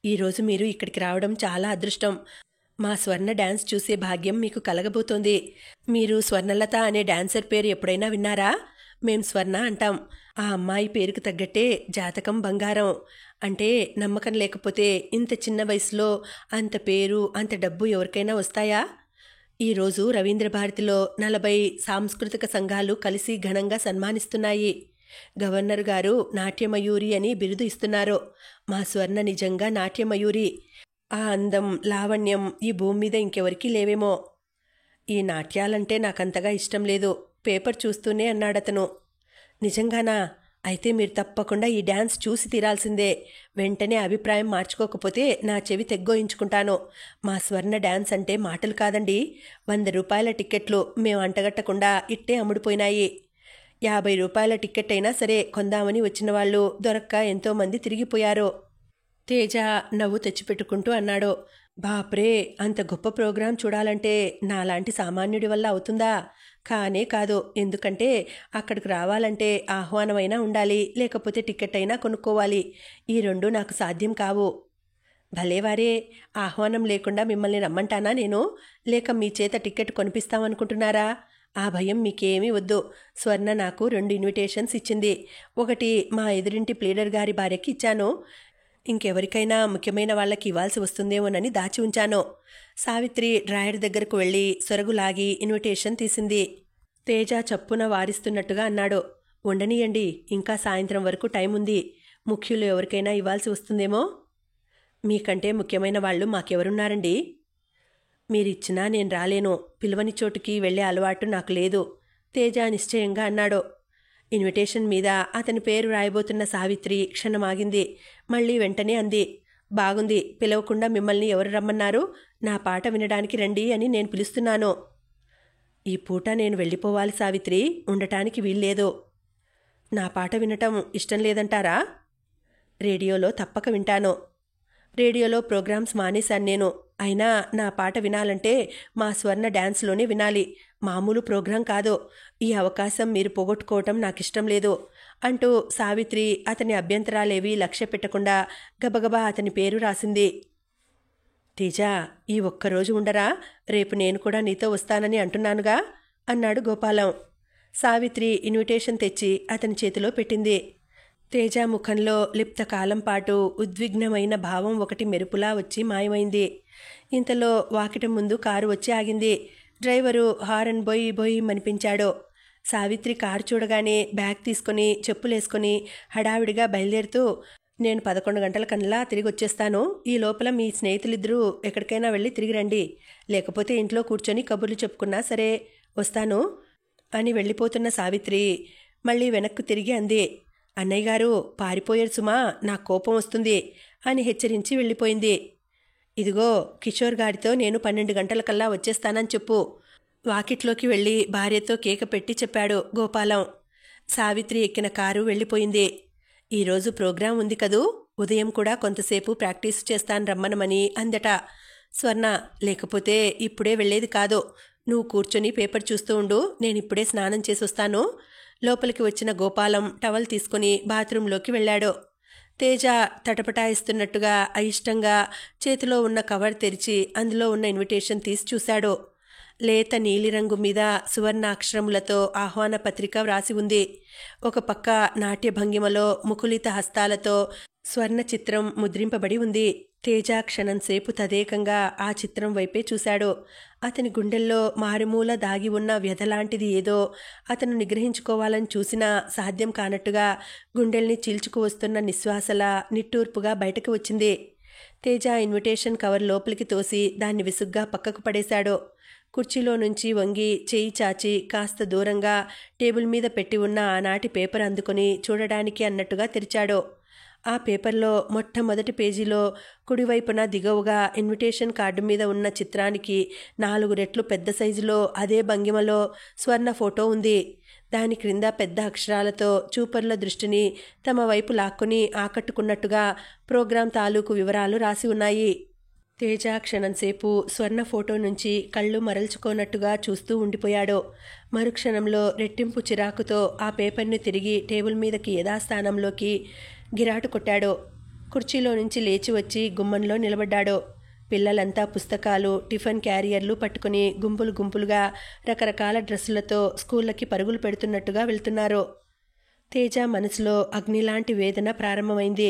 [SPEAKER 1] ఈరోజు మీరు ఇక్కడికి రావడం చాలా అదృష్టం. మా స్వర్ణ డ్యాన్స్ చూసే భాగ్యం మీకు కలగబోతోంది. మీరు స్వర్ణలత అనే డాన్సర్ పేరు ఎప్పుడైనా విన్నారా? మేం స్వర్ణ అంటాం. ఆ అమ్మాయి పేరుకు తగ్గట్టే జాతకం బంగారం. అంటే నమ్మకం లేకపోతే ఇంత చిన్న వయసులో అంత పేరు, అంత డబ్బు ఎవరికైనా వస్తాయా? ఈరోజు రవీంద్ర భారతిలో 40 సాంస్కృతిక సంఘాలు కలిసి ఘనంగా సన్మానిస్తున్నాయి. గవర్నర్ గారు నాట్యమయూరి అని బిరుదు ఇస్తున్నారు. మా స్వర్ణ నిజంగా నాట్యమయూరి. ఆ అందం, లావణ్యం ఈ భూమి మీద ఇంకెవరికీ లేవేమో. ఈ నాట్యాలంటే నాకంతగా ఇష్టం లేదు. పేపర్ చూస్తూనే అన్నాడతను. నిజంగానా? అయితే మీరు తప్పకుండా ఈ డ్యాన్స్ చూసి తీరాల్సిందే. వెంటనే అభిప్రాయం మార్చుకోకపోతే నా చెవి తెగ్గోయించుకుంటాను. మా స్వర్ణ డ్యాన్స్ అంటే మాటలు కాదండి. 100 రూపాయల టిక్కెట్లు మేము అంటగట్టకుండా ఇట్టే అమ్ముడుపోయినాయి. 50 రూపాయల టిక్కెట్ అయినా సరే కొందామని వచ్చిన వాళ్ళు దొరక్క ఎంతోమంది తిరిగిపోయారు. తేజ నవ్వు తెచ్చిపెట్టుకుంటూ అన్నాడు. బాప్రే, అంత గొప్ప ప్రోగ్రాం చూడాలంటే నాలాంటి సామాన్యుడి వల్ల అవుతుందా? కానే కాదు. ఎందుకంటే అక్కడికి రావాలంటే ఆహ్వానమైనా ఉండాలి, లేకపోతే టికెట్ అయినా కొనుక్కోవాలి. ఈ రెండు నాకు సాధ్యం కావు. భలేవారే, ఆహ్వానం లేకుండా మిమ్మల్ని రమ్మంటానా నేను? లేక మీ చేత టికెట్ కొనిపిస్తామనుకుంటున్నారా? ఆ భయం మీకేమీ వద్దు. స్వర్ణ నాకు 2 ఇన్విటేషన్స్ ఇచ్చింది. ఒకటి మా ఎదురింటి ప్లీడర్ గారి భార్యకి ఇచ్చాను. ఇంకెవరికైనా ముఖ్యమైన వాళ్ళకి ఇవ్వాల్సి వస్తుందేమోనని దాచి ఉంచాను. సావిత్రి డ్రాయర్ దగ్గరకు వెళ్ళి సొరగులాగి ఇన్విటేషన్ తీసింది. తేజ చప్పున వారిస్తున్నట్టుగా అన్నాడు. ఉండనీయండి, ఇంకా సాయంత్రం వరకు టైం ఉంది. ముఖ్యులు ఎవరికైనా ఇవ్వాల్సి వస్తుందేమో. మీకంటే ముఖ్యమైన వాళ్ళు మాకెవరున్నారండి? మీరిచ్చినా నేను రాలేను. పిలువని చోటుకి వెళ్లే అలవాటు నాకు లేదు, తేజ నిశ్చయంగా అన్నాడు. ఇన్విటేషన్ మీద అతని పేరు రాయబోతున్న సావిత్రి క్షణమాగింది. మళ్ళీ వెంటనే అంది. బాగుంది, పిలవకుండా మిమ్మల్ని ఎవరు రమ్మన్నారు? నా పాట వినడానికి రండి అని నేను పిలుస్తున్నాను. ఈ పూట నేను వెళ్ళిపోవాలి సావిత్రి, ఉండటానికి వీల్లేదు. నా పాట వినటం ఇష్టం లేదంటారా? రేడియోలో తప్పక వింటాను. రేడియోలో ప్రోగ్రామ్స్ మానేశాను నేను. అయినా నా పాట వినాలంటే మా స్వర్ణ డ్యాన్స్లోనే వినాలి, మామూలు ప్రోగ్రాం కాదు. ఈ అవకాశం మీరు పోగొట్టుకోవటం నాకిష్టం లేదు అంటూ సావిత్రి అతని అభ్యంతరాలేవీ లక్ష్య పెట్టకుండా గబగబా అతని పేరు రాసింది. తేజ, ఈ ఒక్కరోజు ఉండరా? రేపు నేను కూడా నీతో వస్తానని అంటున్నానుగా అన్నాడు గోపాలం. సావిత్రి ఇన్విటేషన్ తెచ్చి అతని చేతిలో పెట్టింది. తేజ ముఖంలో లిప్తకాలం పాటు ఉద్విగ్నమైన భావం ఒకటి మెరుపులా వచ్చి మాయమైంది. ఇంతలో వాకిట ముందు కారు వచ్చి ఆగింది. డ్రైవరు హారన్ బొయ్ బొయ్ మనిపించాడు. సావిత్రి కారు చూడగానే బ్యాగ్ తీసుకుని చెప్పులేసుకుని హడావిడిగా బయలుదేరుతూ, నేను 11 గంటల కల్లా తిరిగి వచ్చేస్తాను. ఈ లోపల మీ స్నేహితులిద్దరూ ఎక్కడికైనా వెళ్ళి తిరిగి రండి, లేకపోతే ఇంట్లో కూర్చొని కబుర్లు చెప్పుకున్నా సరే, వస్తాను అని వెళ్ళిపోతున్న సావిత్రి మళ్ళీ వెనక్కు తిరిగి అంది. అన్నయ్య గారు పారిపోయారు సుమా, నాకు కోపం వస్తుంది అని హెచ్చరించి వెళ్ళిపోయింది. ఇదిగో, కిషోర్ గారితో నేను 12 గంటలకల్లా వచ్చేస్తానని చెప్పు. వాకిట్లోకి వెళ్ళి భార్యతో కేక పెట్టి చెప్పాడు గోపాలం. సావిత్రి ఎక్కిన కారు వెళ్ళిపోయింది. ఈరోజు ప్రోగ్రాం ఉంది కదూ, ఉదయం కూడా కొంతసేపు ప్రాక్టీస్ చేస్తాను రమ్మనమని అందట స్వర్ణ. లేకపోతే ఇప్పుడే వెళ్ళేది కాదు. నువ్వు కూర్చొని పేపర్ చూస్తూ ఉండు, నేనిప్పుడే స్నానం చేసొస్తాను. లోపలికి వచ్చిన గోపాలం టవల్ తీసుకుని బాత్రూంలోకి వెళ్ళాడు. తేజ తటపటాయిస్తున్నట్టుగా అయిష్టంగా చేతిలో ఉన్న కవర్ తెరిచి అందులో ఉన్న ఇన్విటేషన్ తీసి చూశాడు. లేత నీలిరంగు మీద సువర్ణాక్షరములతో ఆహ్వాన పత్రిక వ్రాసి ఉంది. ఒక పక్క నాట్య భంగిమలో ముకులిత హస్తాలతో స్వర్ణ చిత్రం ముద్రింపబడి ఉంది. తేజ క్షణంసేపు తదేకంగా ఆ చిత్రం వైపే చూశాడు. అతని గుండెల్లో మారుమూల దాగి ఉన్న వ్యధలాంటిది ఏదో అతను నిగ్రహించుకోవాలని చూసినా సాధ్యం కానట్టుగా గుండెల్ని చీల్చుకు వస్తున్న నిశ్వాసలా నిట్టూర్పుగా బయటకు వచ్చింది. తేజ ఇన్విటేషన్ కవర్ లోపలికి తోసి దాన్ని విసుగ్గా పక్కకు పడేశాడు. కుర్చీలో నుంచి వంగి చేయి చాచి కాస్త దూరంగా టేబుల్ మీద పెట్టి ఉన్న ఆనాటి పేపర్ అందుకొని చూడడానికి అన్నట్టుగా తెరిచాడు. ఆ పేపర్లో మొట్టమొదటి పేజీలో కుడివైపున దిగువగా ఇన్విటేషన్ కార్డు మీద ఉన్న చిత్రానికి 4 రెట్లు పెద్ద సైజులో అదే భంగిమలో స్వర్ణ ఫోటో ఉంది. దాని క్రింద పెద్ద అక్షరాలతో చూపర్ల దృష్టిని తమ వైపు లాక్కుని ఆకట్టుకున్నట్టుగా ప్రోగ్రాం తాలూకు వివరాలు రాసి ఉన్నాయి. తేజ క్షణంసేపు స్వర్ణ ఫోటో నుంచి కళ్ళు మరల్చుకోనట్టుగా చూస్తూ ఉండిపోయాడు. మరుక్షణంలో రెట్టింపు చిరాకుతో ఆ పేపర్ని తిరిగి టేబుల్ మీదకి యథాస్థానంలోకి గిరాటు కొట్టాడు. కుర్చీలో నుంచి లేచి వచ్చి గుమ్మంలో నిలబడ్డాడు. పిల్లలంతా పుస్తకాలు, టిఫిన్ క్యారియర్లు పట్టుకుని గుంపులు గుంపులుగా రకరకాల డ్రెస్సులతో స్కూళ్ళకి పరుగులు పెడుతున్నట్టుగా వెళ్తున్నారు. తేజ మనసులో అగ్నిలాంటి వేదన ప్రారంభమైంది.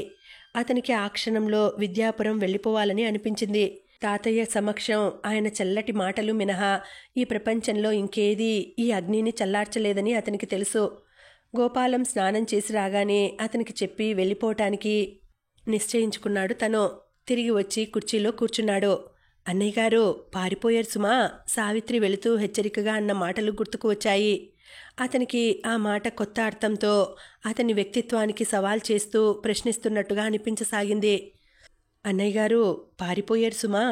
[SPEAKER 1] అతనికి ఆ క్షణంలో విద్యాపురం వెళ్ళిపోవాలని అనిపించింది. తాతయ్య సమక్షం ఆయన చల్లటి మాటలు మినహా ఈ ప్రపంచంలో ఇంకేదీ ఈ అగ్నిని చల్లార్చలేదని అతనికి తెలుసు. గోపాలం స్నానం చేసి రాగానే అతనికి చెప్పి వెళ్ళిపోవటానికి నిశ్చయించుకున్నాడు తను. తిరిగి వచ్చి కుర్చీలో కూర్చున్నాడు. అన్నయ్య గారు పారిపోయారు సుమా, సావిత్రి వెళుతూ హెచ్చరికగా అన్న మాటలు గుర్తుకు వచ్చాయి. అతనికి ఆ మాట కొత్త అర్థంతో అతని వ్యక్తిత్వానికి సవాల్ చేస్తూ ప్రశ్నిస్తున్నట్టుగా అనిపించసాగింది. అన్నయ్య గారు పారిపోయారు సుమా.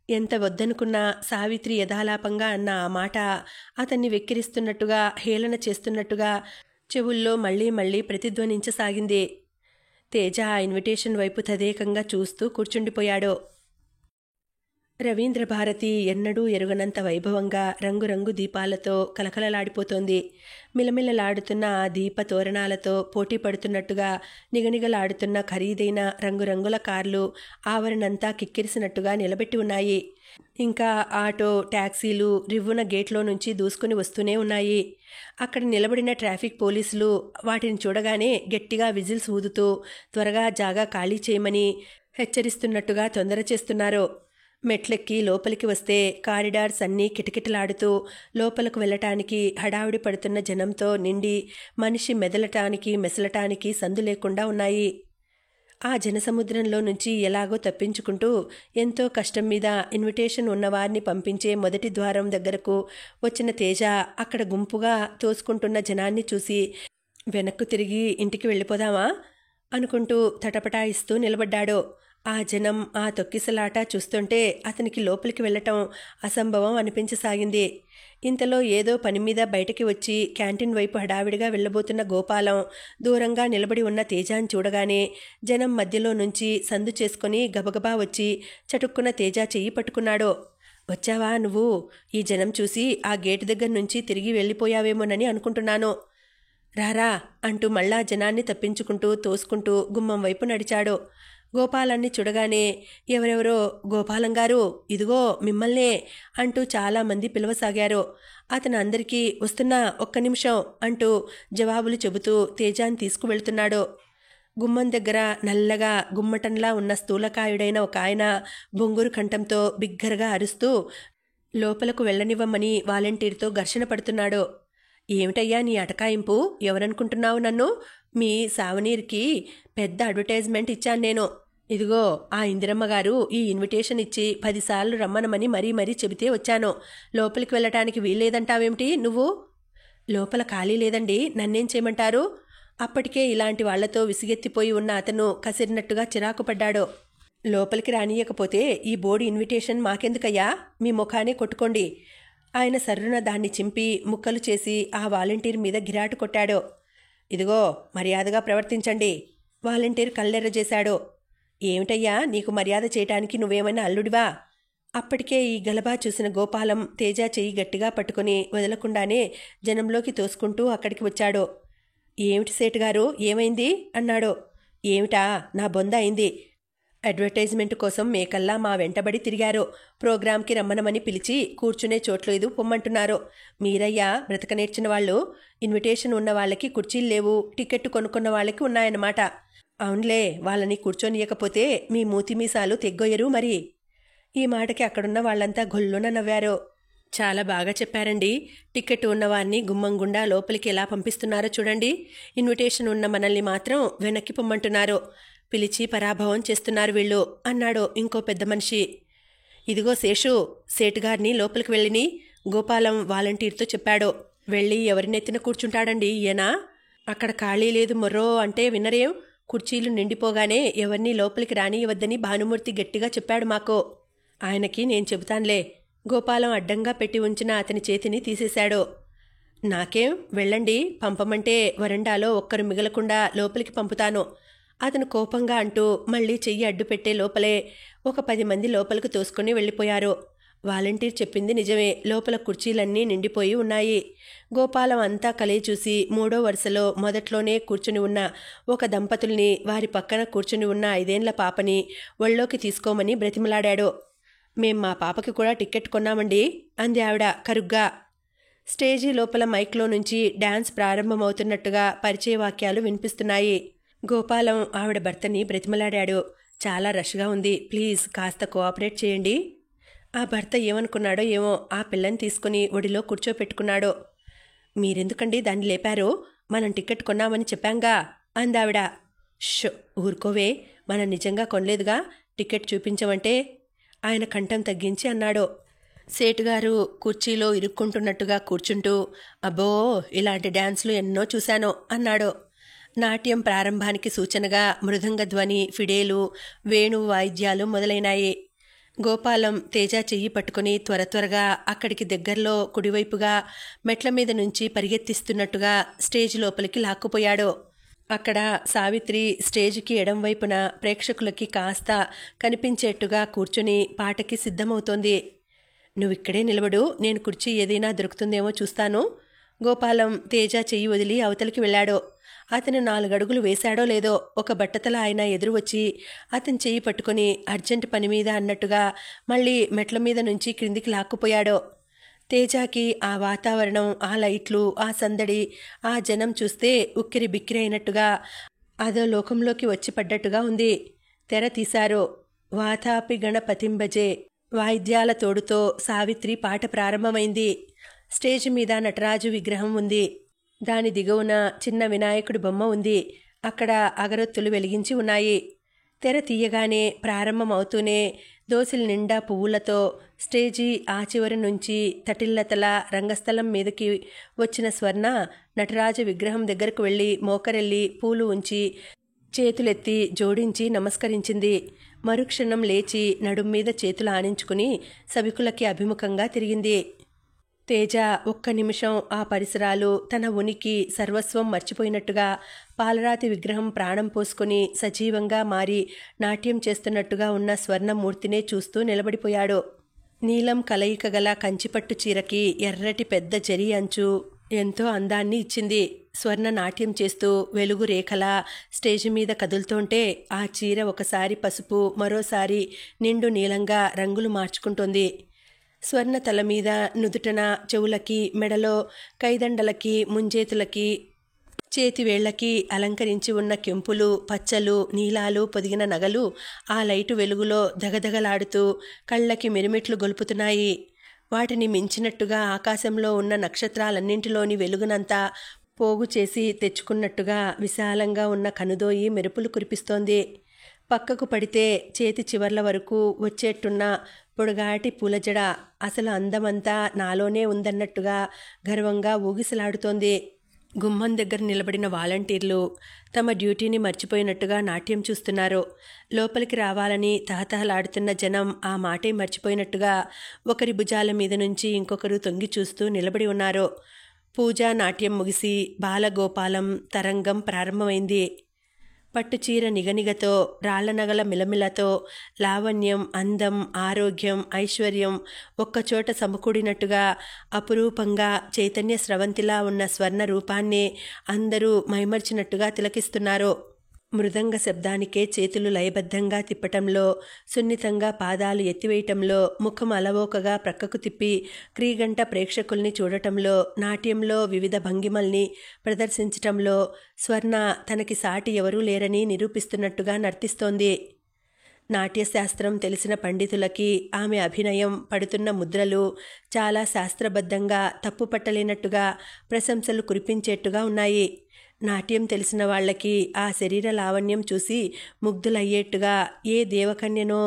[SPEAKER 1] ఎంత వద్దనుకున్నా సావిత్రి యథాలాపంగా అన్న ఆ మాట అతన్ని వెక్కిరిస్తున్నట్టుగా, హేళన చేస్తున్నట్టుగా చెవుల్లో మళ్ళీ మళ్ళీ ప్రతిధ్వనించసాగింది. తేజ ఆ ఇన్విటేషన్ వైపు తదేకంగా చూస్తూ కూర్చుండిపోయాడు. రవీంద్ర భారతి ఎన్నడూ ఎరుగనంత వైభవంగా రంగురంగు దీపాలతో కలకలలాడిపోతోంది. మిలమిలలాడుతున్న ఆ దీప తోరణాలతో పోటీ పడుతున్నట్టుగా నిగనిగలాడుతున్న ఖరీదైన రంగురంగుల కార్లు ఆవరణంతా కిక్కిరిసినట్టుగా నిలబెట్టి ఉన్నాయి. ఇంకా ఆటో, టాక్సీలు రివ్వున గేట్లో నుంచి దూసుకుని వస్తూనే ఉన్నాయి. అక్కడ నిలబడిన ట్రాఫిక్ పోలీసులు వాటిని చూడగానే గట్టిగా విజిల్స్ ఊదుతూ త్వరగా జాగా ఖాళీ చేయమని హెచ్చరిస్తున్నట్టుగా తొందర చేస్తున్నారు. మెట్లెక్కి లోపలికి వస్తే కారిడార్స్ అన్నీ కిటకిటలాడుతూ లోపలకు వెళ్ళటానికి హడావుడి పడుతున్న జనంతో నిండి మనిషి మెదలటానికి మెసలటానికి సందు లేకుండా ఉన్నాయి. ఆ జనసముద్రంలో నుంచి ఎలాగో తప్పించుకుంటూ ఎంతో కష్టం మీద ఇన్విటేషన్ ఉన్నవారిని పంపించే మొదటి ద్వారం దగ్గరకు వచ్చిన తేజ అక్కడ గుంపుగా తోసుకుంటున్న జనాన్ని చూసి వెనక్కు తిరిగి ఇంటికి వెళ్ళిపోదామా అనుకుంటూ తటపటాయిస్తూ నిలబడ్డాడు. ఆ జనం, ఆ తొక్కిసలాట చూస్తుంటే అతనికి లోపలికి వెళ్ళటం అసంభవం అనిపించసాగింది. ఇంతలో ఏదో పని మీద బయటికి వచ్చి క్యాంటీన్ వైపు హడావిడిగా వెళ్ళబోతున్న గోపాలం దూరంగా నిలబడి ఉన్న తేజాన్ని చూడగానే జనం మధ్యలో నుంచి సందు చేసుకుని గబగబా వచ్చి చటుక్కున తేజ చెయ్యి పట్టుకున్నాడు. వచ్చావా నువ్వు? ఈ జనం చూసి ఆ గేటు దగ్గర నుంచి తిరిగి వెళ్ళిపోయావేమోనని అనుకుంటున్నాను. రారా అంటూ మళ్ళా జనాన్ని తప్పించుకుంటూ తోసుకుంటూ గుమ్మం వైపు నడిచాడు. గోపాలాన్ని చూడగానే ఎవరెవరో గోపాలం గారు ఇదిగో మిమ్మల్నే అంటూ చాలామంది పిలవసాగారు. అతను అందరికీ వస్తున్నా ఒక్క నిమిషం అంటూ జవాబులు చెబుతూ తేజాన్ని తీసుకువెళ్తున్నాడు. గుమ్మం దగ్గర నల్లగా గుమ్మటంలా ఉన్న స్థూలకాయుడైన ఒక ఆయన బొంగురు కంఠంతో బిగ్గరగా అరుస్తూ లోపలకు వెళ్ళనివ్వమని వాలంటీర్తో ఘర్షణ పడుతున్నాడు. ఏమిటయ్యా నీ అటకాయింపు? ఎవరనుకుంటున్నావు నన్ను? మీ సావనీర్కి పెద్ద అడ్వర్టైజ్మెంట్ ఇచ్చాను నేను. ఇదిగో ఆ ఇందిరమ్మ గారు ఈ ఇన్విటేషన్ ఇచ్చి 10 సార్లు రమ్మనమని మరీ చెబితే వచ్చాను. లోపలికి వెళ్ళటానికి వీల్లేదంటావేమిటి నువ్వు? లోపల ఖాళీ లేదండి, నన్నేం చేయమంటారు? అప్పటికే ఇలాంటి వాళ్లతో విసిగెత్తిపోయి ఉన్న అతను కసిరినట్టుగా చిరాకు పడ్డాడు. లోపలికి రానియకపోతే ఈ బోర్డు ఇన్విటేషన్ మాకెందుకయ్యా? మీ ముఖానే కొట్టుకోండి. ఆయన సర్రున దాన్ని చింపి ముక్కలు చేసి ఆ వాలంటీర్ మీద గిరాటు కొట్టాడు. ఇదిగో మర్యాదగా ప్రవర్తించండి. వాలంటీర్ కళ్ళెర్ర చేశాడు. ఏమిటయ్యా నీకు మర్యాద చేయటానికి నువ్వేమైనా అల్లుడివా? అప్పటికే ఈ గలబా చూసిన గోపాలం తేజ చెయ్యి గట్టిగా పట్టుకుని వదలకుండానే జనంలోకి తోసుకుంటూ అక్కడికి వచ్చాడు. ఏమిటి సేటుగారు, ఏమైంది అన్నాడు. ఏమిటా, నా బొంద అయింది. అడ్వర్టైజ్మెంట్ కోసం మేకల్లా మా వెంటబడి తిరిగారు. ప్రోగ్రాంకి రమ్మనమని పిలిచి కూర్చునే చోట్లేదు పొమ్మంటున్నారు. మీరయ్యా బ్రతక నేర్చిన వాళ్ళు. ఇన్విటేషన్ ఉన్న వాళ్ళకి కుర్చీలు లేవు, టికెట్ కొనుక్కున్న వాళ్ళకి ఉన్నాయన్నమాట. అవునులే, వాళ్ళని కూర్చొనియకపోతే మీ మూతిమీసాలు తెగ్గొయ్యరు మరి. ఈ మాటకి అక్కడున్న వాళ్ళంతా గొల్లున నవ్వారు. చాలా బాగా చెప్పారండి. టికెట్ ఉన్నవారిని గుమ్మం గుండా లోపలికి ఎలా పంపిస్తున్నారో చూడండి. ఇన్విటేషన్ ఉన్న మనల్ని మాత్రం వెనక్కి పొమ్మంటున్నారు. పిలిచి పరాభవం చేస్తున్నారు వీళ్ళు అన్నాడు ఇంకో పెద్ద మనిషి. ఇదిగో శేషు, సేటుగారిని లోపలికి వెళ్ళిని గోపాలం వాలంటీర్తో చెప్పాడు. వెళ్ళి ఎవరినెత్తిన కూర్చుంటాడండి ఈయన? అక్కడ ఖాళీ లేదు మొర్రో అంటే వినరేం? కుర్చీలు నిండిపోగానే ఎవరినీ లోపలికి రానియవద్దని భానుమూర్తి గట్టిగా చెప్పాడు మాకు. ఆయనకి నేను చెబుతానులే. గోపాలం అడ్డంగా పెట్టి ఉంచిన అతని చేతిని తీసేశాడు. నాకేం, వెళ్ళండి, పంపమంటే వరండాలో ఒక్కరు మిగలకుండా లోపలికి పంపుతాను అతను కోపంగా అంటూ మళ్ళీ చెయ్యి అడ్డుపెట్టే లోపలే ఒక 10 మంది లోపలికి తోసుకుని వెళ్ళిపోయారు. వాలంటీర్ చెప్పింది నిజమే. లోపల కుర్చీలన్నీ నిండిపోయి ఉన్నాయి. గోపాలం అంతా కలయి చూసి 3వ వరుసలో మొదట్లోనే కూర్చుని ఉన్న ఒక దంపతుల్ని, వారి పక్కన కూర్చుని ఉన్న 5 ఏళ్ల పాపని ఒళ్ళోకి తీసుకోమని బ్రతిమలాడాడు. మేం మా పాపకి కూడా టికెట్ కొన్నామండి అంది ఆవిడ కరుగ్గా. స్టేజీ లోపల మైక్లో నుంచి డాన్స్ ప్రారంభమవుతున్నట్టుగా పరిచయ వాక్యాలు వినిపిస్తున్నాయి. గోపాలం ఆవిడ భర్తని బ్రతిమలాడాడు. చాలా రష్గా ఉంది, ప్లీజ్ కాస్త కోఆపరేట్ చేయండి. ఆ భర్త ఏమనుకున్నాడో ఏమో ఆ పిల్లని తీసుకుని ఒడిలో కూర్చోపెట్టుకున్నాడు. మీరెందుకండి దాన్ని లేపారు? మనం టికెట్ కొన్నామని చెప్పాంగా అందావిడ. షో, ఊరుకోవే, మనం నిజంగా కొనలేదుగా, టికెట్ చూపించమంటే ఆయన కంఠం తగ్గించి అన్నాడు. సేటుగారు కుర్చీలో ఇరుక్కుంటున్నట్టుగా కూర్చుంటూ, అబ్బో ఇలాంటి డ్యాన్సులు ఎన్నో చూశాను అన్నాడు. నాట్యం ప్రారంభానికి సూచనగా మృదంగ ధ్వని, ఫిడేలు, వేణు వాయిద్యాలు మొదలైనాయి. గోపాలం తేజ చెయ్యి పట్టుకుని త్వరగా అక్కడికి దగ్గరలో కుడివైపుగా మెట్ల మీద నుంచి పరిగెత్తిస్తున్నట్టుగా స్టేజ్ లోపలికి లాక్కుపోయాడు. అక్కడ సావిత్రి స్టేజికి ఎడంవైపున ప్రేక్షకులకి కాస్త కనిపించేట్టుగా కూర్చుని పాటకి సిద్ధమవుతోంది. నువ్విక్కడే నిలబడు, నేను కుర్చీ ఏదైనా దొరుకుతుందేమో చూస్తాను. గోపాలం తేజ చెయ్యి వదిలి అవతలికి వెళ్ళాడు. అతను 4 అడుగులు వేశాడో లేదో ఒక బట్టతల ఆయన ఎదురు వచ్చి అతని చెయ్యి పట్టుకుని అర్జెంట్ పని మీద అన్నట్టుగా మళ్ళీ మెట్ల మీద నుంచి క్రిందికి లాక్కుపోయాడు. తేజాకి ఆ వాతావరణం, ఆ లైట్లు, ఆ సందడి, ఆ జనం చూస్తే ఉక్కిరి బిక్కిరి అయినట్టుగా అదో లోకంలోకి వచ్చి పడ్డట్టుగా ఉంది. తెర తీశారు. వాతాపి గణపతింబజే వాయిద్యాల తోడుతో సావిత్రి పాట ప్రారంభమైంది. స్టేజ్ మీద నటరాజు విగ్రహం ఉంది. దాని దిగువన చిన్న వినాయకుడి బొమ్మ ఉంది. అక్కడ అగరొత్తులు వెలిగించి ఉన్నాయి. తెర తీయగానే ప్రారంభమవుతూనే దోసిల నిండా పువ్వులతో స్టేజీ ఆ చివరి నుంచి తటిల్లతల రంగస్థలం మీదకి వచ్చిన స్వర్ణ నటరాజు విగ్రహం దగ్గరకు వెళ్ళి మోకరెళ్ళి పూలు ఉంచి చేతులెత్తి జోడించి నమస్కరించింది. మరుక్షణం లేచి నడుం మీద చేతులు ఆనించుకుని సభికులకి అభిముఖంగా తిరిగింది. తేజ ఒక్క నిమిషం ఆ పరిసరాలు, తన ఉనికి సర్వస్వం మర్చిపోయినట్టుగా పాలరాతి విగ్రహం ప్రాణం పోసుకుని సజీవంగా మారి నాట్యం చేస్తున్నట్టుగా ఉన్న స్వర్ణమూర్తినే చూస్తూ నిలబడిపోయాడు. నీలం కలయిక గల కంచిపట్టు చీరకి ఎర్రటి పెద్ద జరీ అంచు ఎంతో అందాన్ని ఇచ్చింది. స్వర్ణ నాట్యం చేస్తూ వెలుగు రేఖలా స్టేజి మీద కదులుతుంటే ఆ చీర ఒకసారి పసుపు, మరోసారి నిండు నీలంగా రంగులు మార్చుకుంటోంది. స్వర్ణ తల మీద, నుదుటన, చెవులకి, మెడలో, కైదండలకి, ముంజేతులకి, చేతివేళ్లకి అలంకరించి ఉన్న కెంపులు, పచ్చలు, నీలాలు పొదిగిన నగలు ఆ లైటు వెలుగులో దగదగలాడుతూ కళ్ళకి మిరుమిట్లు గొలుపుతున్నాయి. వాటిని మించినట్టుగా ఆకాశంలో ఉన్న నక్షత్రాలన్నింటిలోని వెలుగునంతా పోగు చేసి తెచ్చుకున్నట్టుగా విశాలంగా ఉన్న కనుదోయి మెరుపులు కురిపిస్తోంది. పక్కకు పడితే చేతి చివర్ల వరకు వచ్చేట్టున్న పొడుగాటి పూలజడ అసలు అందమంతా నాలోనే ఉందన్నట్టుగా గర్వంగా ఊగిసలాడుతోంది. గుమ్మం దగ్గర నిలబడిన వాలంటీర్లు తమ డ్యూటీని మర్చిపోయినట్టుగా నాట్యం చూస్తున్నారు. లోపలికి రావాలని తహతహలాడుతున్న జనం ఆ మాటే మర్చిపోయినట్టుగా ఒకరి భుజాల మీద నుంచి ఇంకొకరు తొంగి చూస్తూ నిలబడి ఉన్నారు. పూజా నాట్యం ముగిసి బాలగోపాలం తరంగం ప్రారంభమైంది. పట్టుచీర నిగనిగతో, రాళ్లనగల మిలమిలతో, లావణ్యం, అందం, ఆరోగ్యం, ఐశ్వర్యం ఒక్కచోట సమకూడినట్టుగా అపురూపంగా చైతన్య స్రవంతిలా ఉన్న స్వర్ణ రూపాన్నే అందరూ మైమర్చినట్టుగా తిలకిస్తున్నారు. మృదంగ శబ్దానికే చేతులు లయబద్ధంగా తిప్పటంలో, సున్నితంగా పాదాలు ఎత్తివేయటంలో, ముఖం అలవోకగా ప్రక్కకు తిప్పి క్రీగంట ప్రేక్షకుల్ని చూడటంలో, నాట్యంలో వివిధ భంగిమల్ని ప్రదర్శించటంలో స్వర్ణ తనకి సాటి ఎవరూ లేరని నిరూపిస్తున్నట్టుగా నర్తిస్తోంది. నాట్యశాస్త్రం తెలిసిన పండితులకి ఆమె అభినయం, పడుతున్న ముద్రలు చాలా శాస్త్రబద్ధంగా తప్పుపట్టలేనట్టుగా ప్రశంసలు కురిపించేట్టుగా ఉన్నాయి. నాట్యం తెలిసిన వాళ్లకి ఆ శరీర లావణ్యం చూసి ముగ్ధులయ్యేట్టుగా, ఏ దేవకన్యనో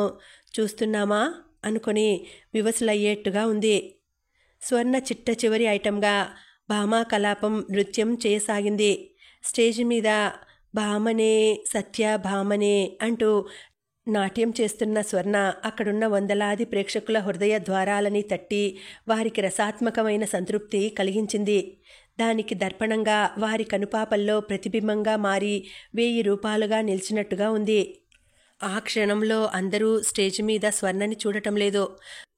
[SPEAKER 1] చూస్తున్నామా అనుకొని వివసులయ్యేట్టుగా ఉంది. స్వర్ణ చిట్ట చివరి ఐటంగా భామా కలాపం నృత్యం చేయసాగింది. స్టేజి మీద భామనే సత్య భామనే అంటూ నాట్యం చేస్తున్న స్వర్ణ అక్కడున్న వందలాది ప్రేక్షకుల హృదయ ద్వారాలని తట్టి వారికి రసాత్మకమైన సంతృప్తి కలిగించింది. దానికి దర్పణంగా వారి కనుపాపల్లో ప్రతిబింబంగా మారి 1000 రూపాలుగా నిలిచినట్టుగా ఉంది. ఆ క్షణంలో అందరూ స్టేజి మీద స్వర్ణని చూడటం లేదు.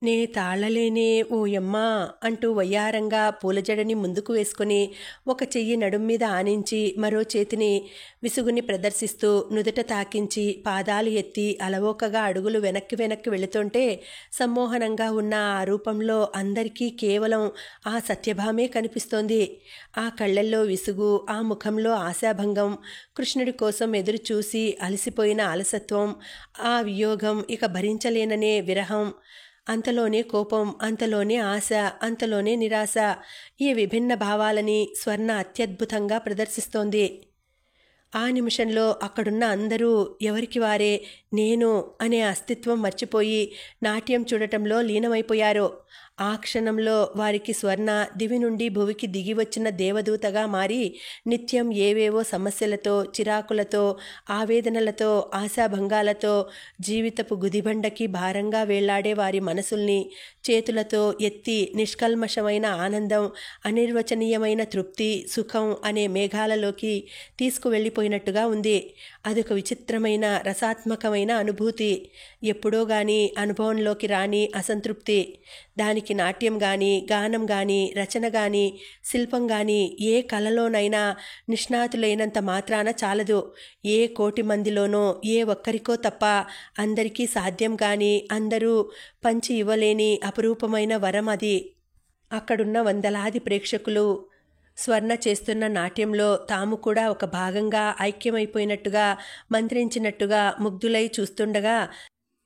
[SPEAKER 1] నే తాళలేనే ఓయమ్మా అంటూ వయ్యారంగా పూలజడని ముందుకు వేసుకుని ఒక చెయ్యి నడుం మీద ఆనించి మరో చేతిని విసుగుని ప్రదర్శిస్తూ నుదుట తాకించి పాదాలు ఎత్తి అలవోకగా అడుగులు వెనక్కి వెళుతుంటే సమ్మోహనంగా ఉన్న ఆ రూపంలో అందరికీ కేవలం ఆ సత్యభామే కనిపిస్తోంది. ఆ కళ్ళల్లో విసుగు, ఆ ముఖంలో ఆశాభంగం, కృష్ణుడి కోసం ఎదురు చూసి అలసిపోయిన అలసత్వం, ఆ వియోగం, ఇక భరించలేననే విరహం, అంతలోనే కోపం, అంతలోనే ఆశ, అంతలోనే నిరాశ, ఈ విభిన్న భావాలని స్వర్ణ అత్యద్భుతంగా ప్రదర్శిస్తోంది. ఆ నిమిషంలో అక్కడున్న అందరూ ఎవరికి వారే నేను అనే అస్తిత్వం మర్చిపోయి నాట్యం చూడటంలో లీనమైపోయారు. ఆ క్షణంలో వారికి స్వర్ణ దివి నుండి భువికి దిగి వచ్చిన దేవదూతగా మారి నిత్యం ఏవేవో సమస్యలతో, చిరాకులతో, ఆవేదనలతో, ఆశాభంగాలతో జీవితపు గుదిబండకి భారంగా వేళ్లాడే వారి మనసుల్ని చేతులతో ఎత్తి నిష్కల్మషమైన ఆనందం, అనిర్వచనీయమైన తృప్తి, సుఖం అనే మేఘాలలోకి తీసుకువెళ్ళిపోయినట్టుగా ఉంది. అదొక విచిత్రమైన రసాత్మకమైన అనుభూతి. ఎప్పుడో గాని అనుభవంలోకి రాని అసంతృప్తి. దానికి నాట్యం గాని, గానం గాని, రచన గాని, శిల్పం గాని ఏ కళలోనైనా నిష్ణాతులైనంత మాత్రాన చాలదు. ఏ కోటి మందిలోనో ఏ ఒక్కరికో తప్ప అందరికీ సాధ్యం గాని, అందరూ పంచి ఇవ్వలేని అపురూపమైన వరం అది. అక్కడున్న వందలాది ప్రేక్షకులు స్వర్ణ చేస్తున్న నాట్యంలో తాము కూడా ఒక భాగంగా ఐక్యమైపోయినట్టుగా, మంత్రించినట్టుగా ముగ్ధులై చూస్తుండగా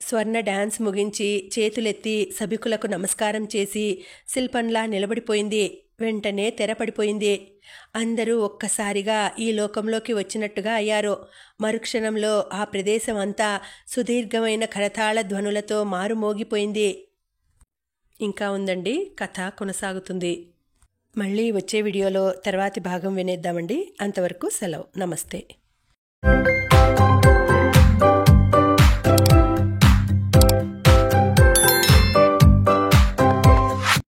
[SPEAKER 1] స్వర్ణ డాన్స్ ముగించి చేతులెత్తి సభికులకు నమస్కారం చేసి శిల్పంలా నిలబడిపోయింది. వెంటనే తెరపడిపోయింది. అందరూ ఒక్కసారిగా ఈ లోకంలోకి వచ్చినట్టుగా అయ్యారు. మరుక్షణంలో ఆ ప్రదేశం అంతా సుదీర్ఘమైన కరతాళ ధ్వనులతో మారుమోగిపోయింది. ఇంకా ఉందండి, కథ కొనసాగుతుంది. మళ్ళీ వచ్చే వీడియోలో తర్వాతి భాగం వినేద్దామండి. అంతవరకు సెలవు. నమస్తే.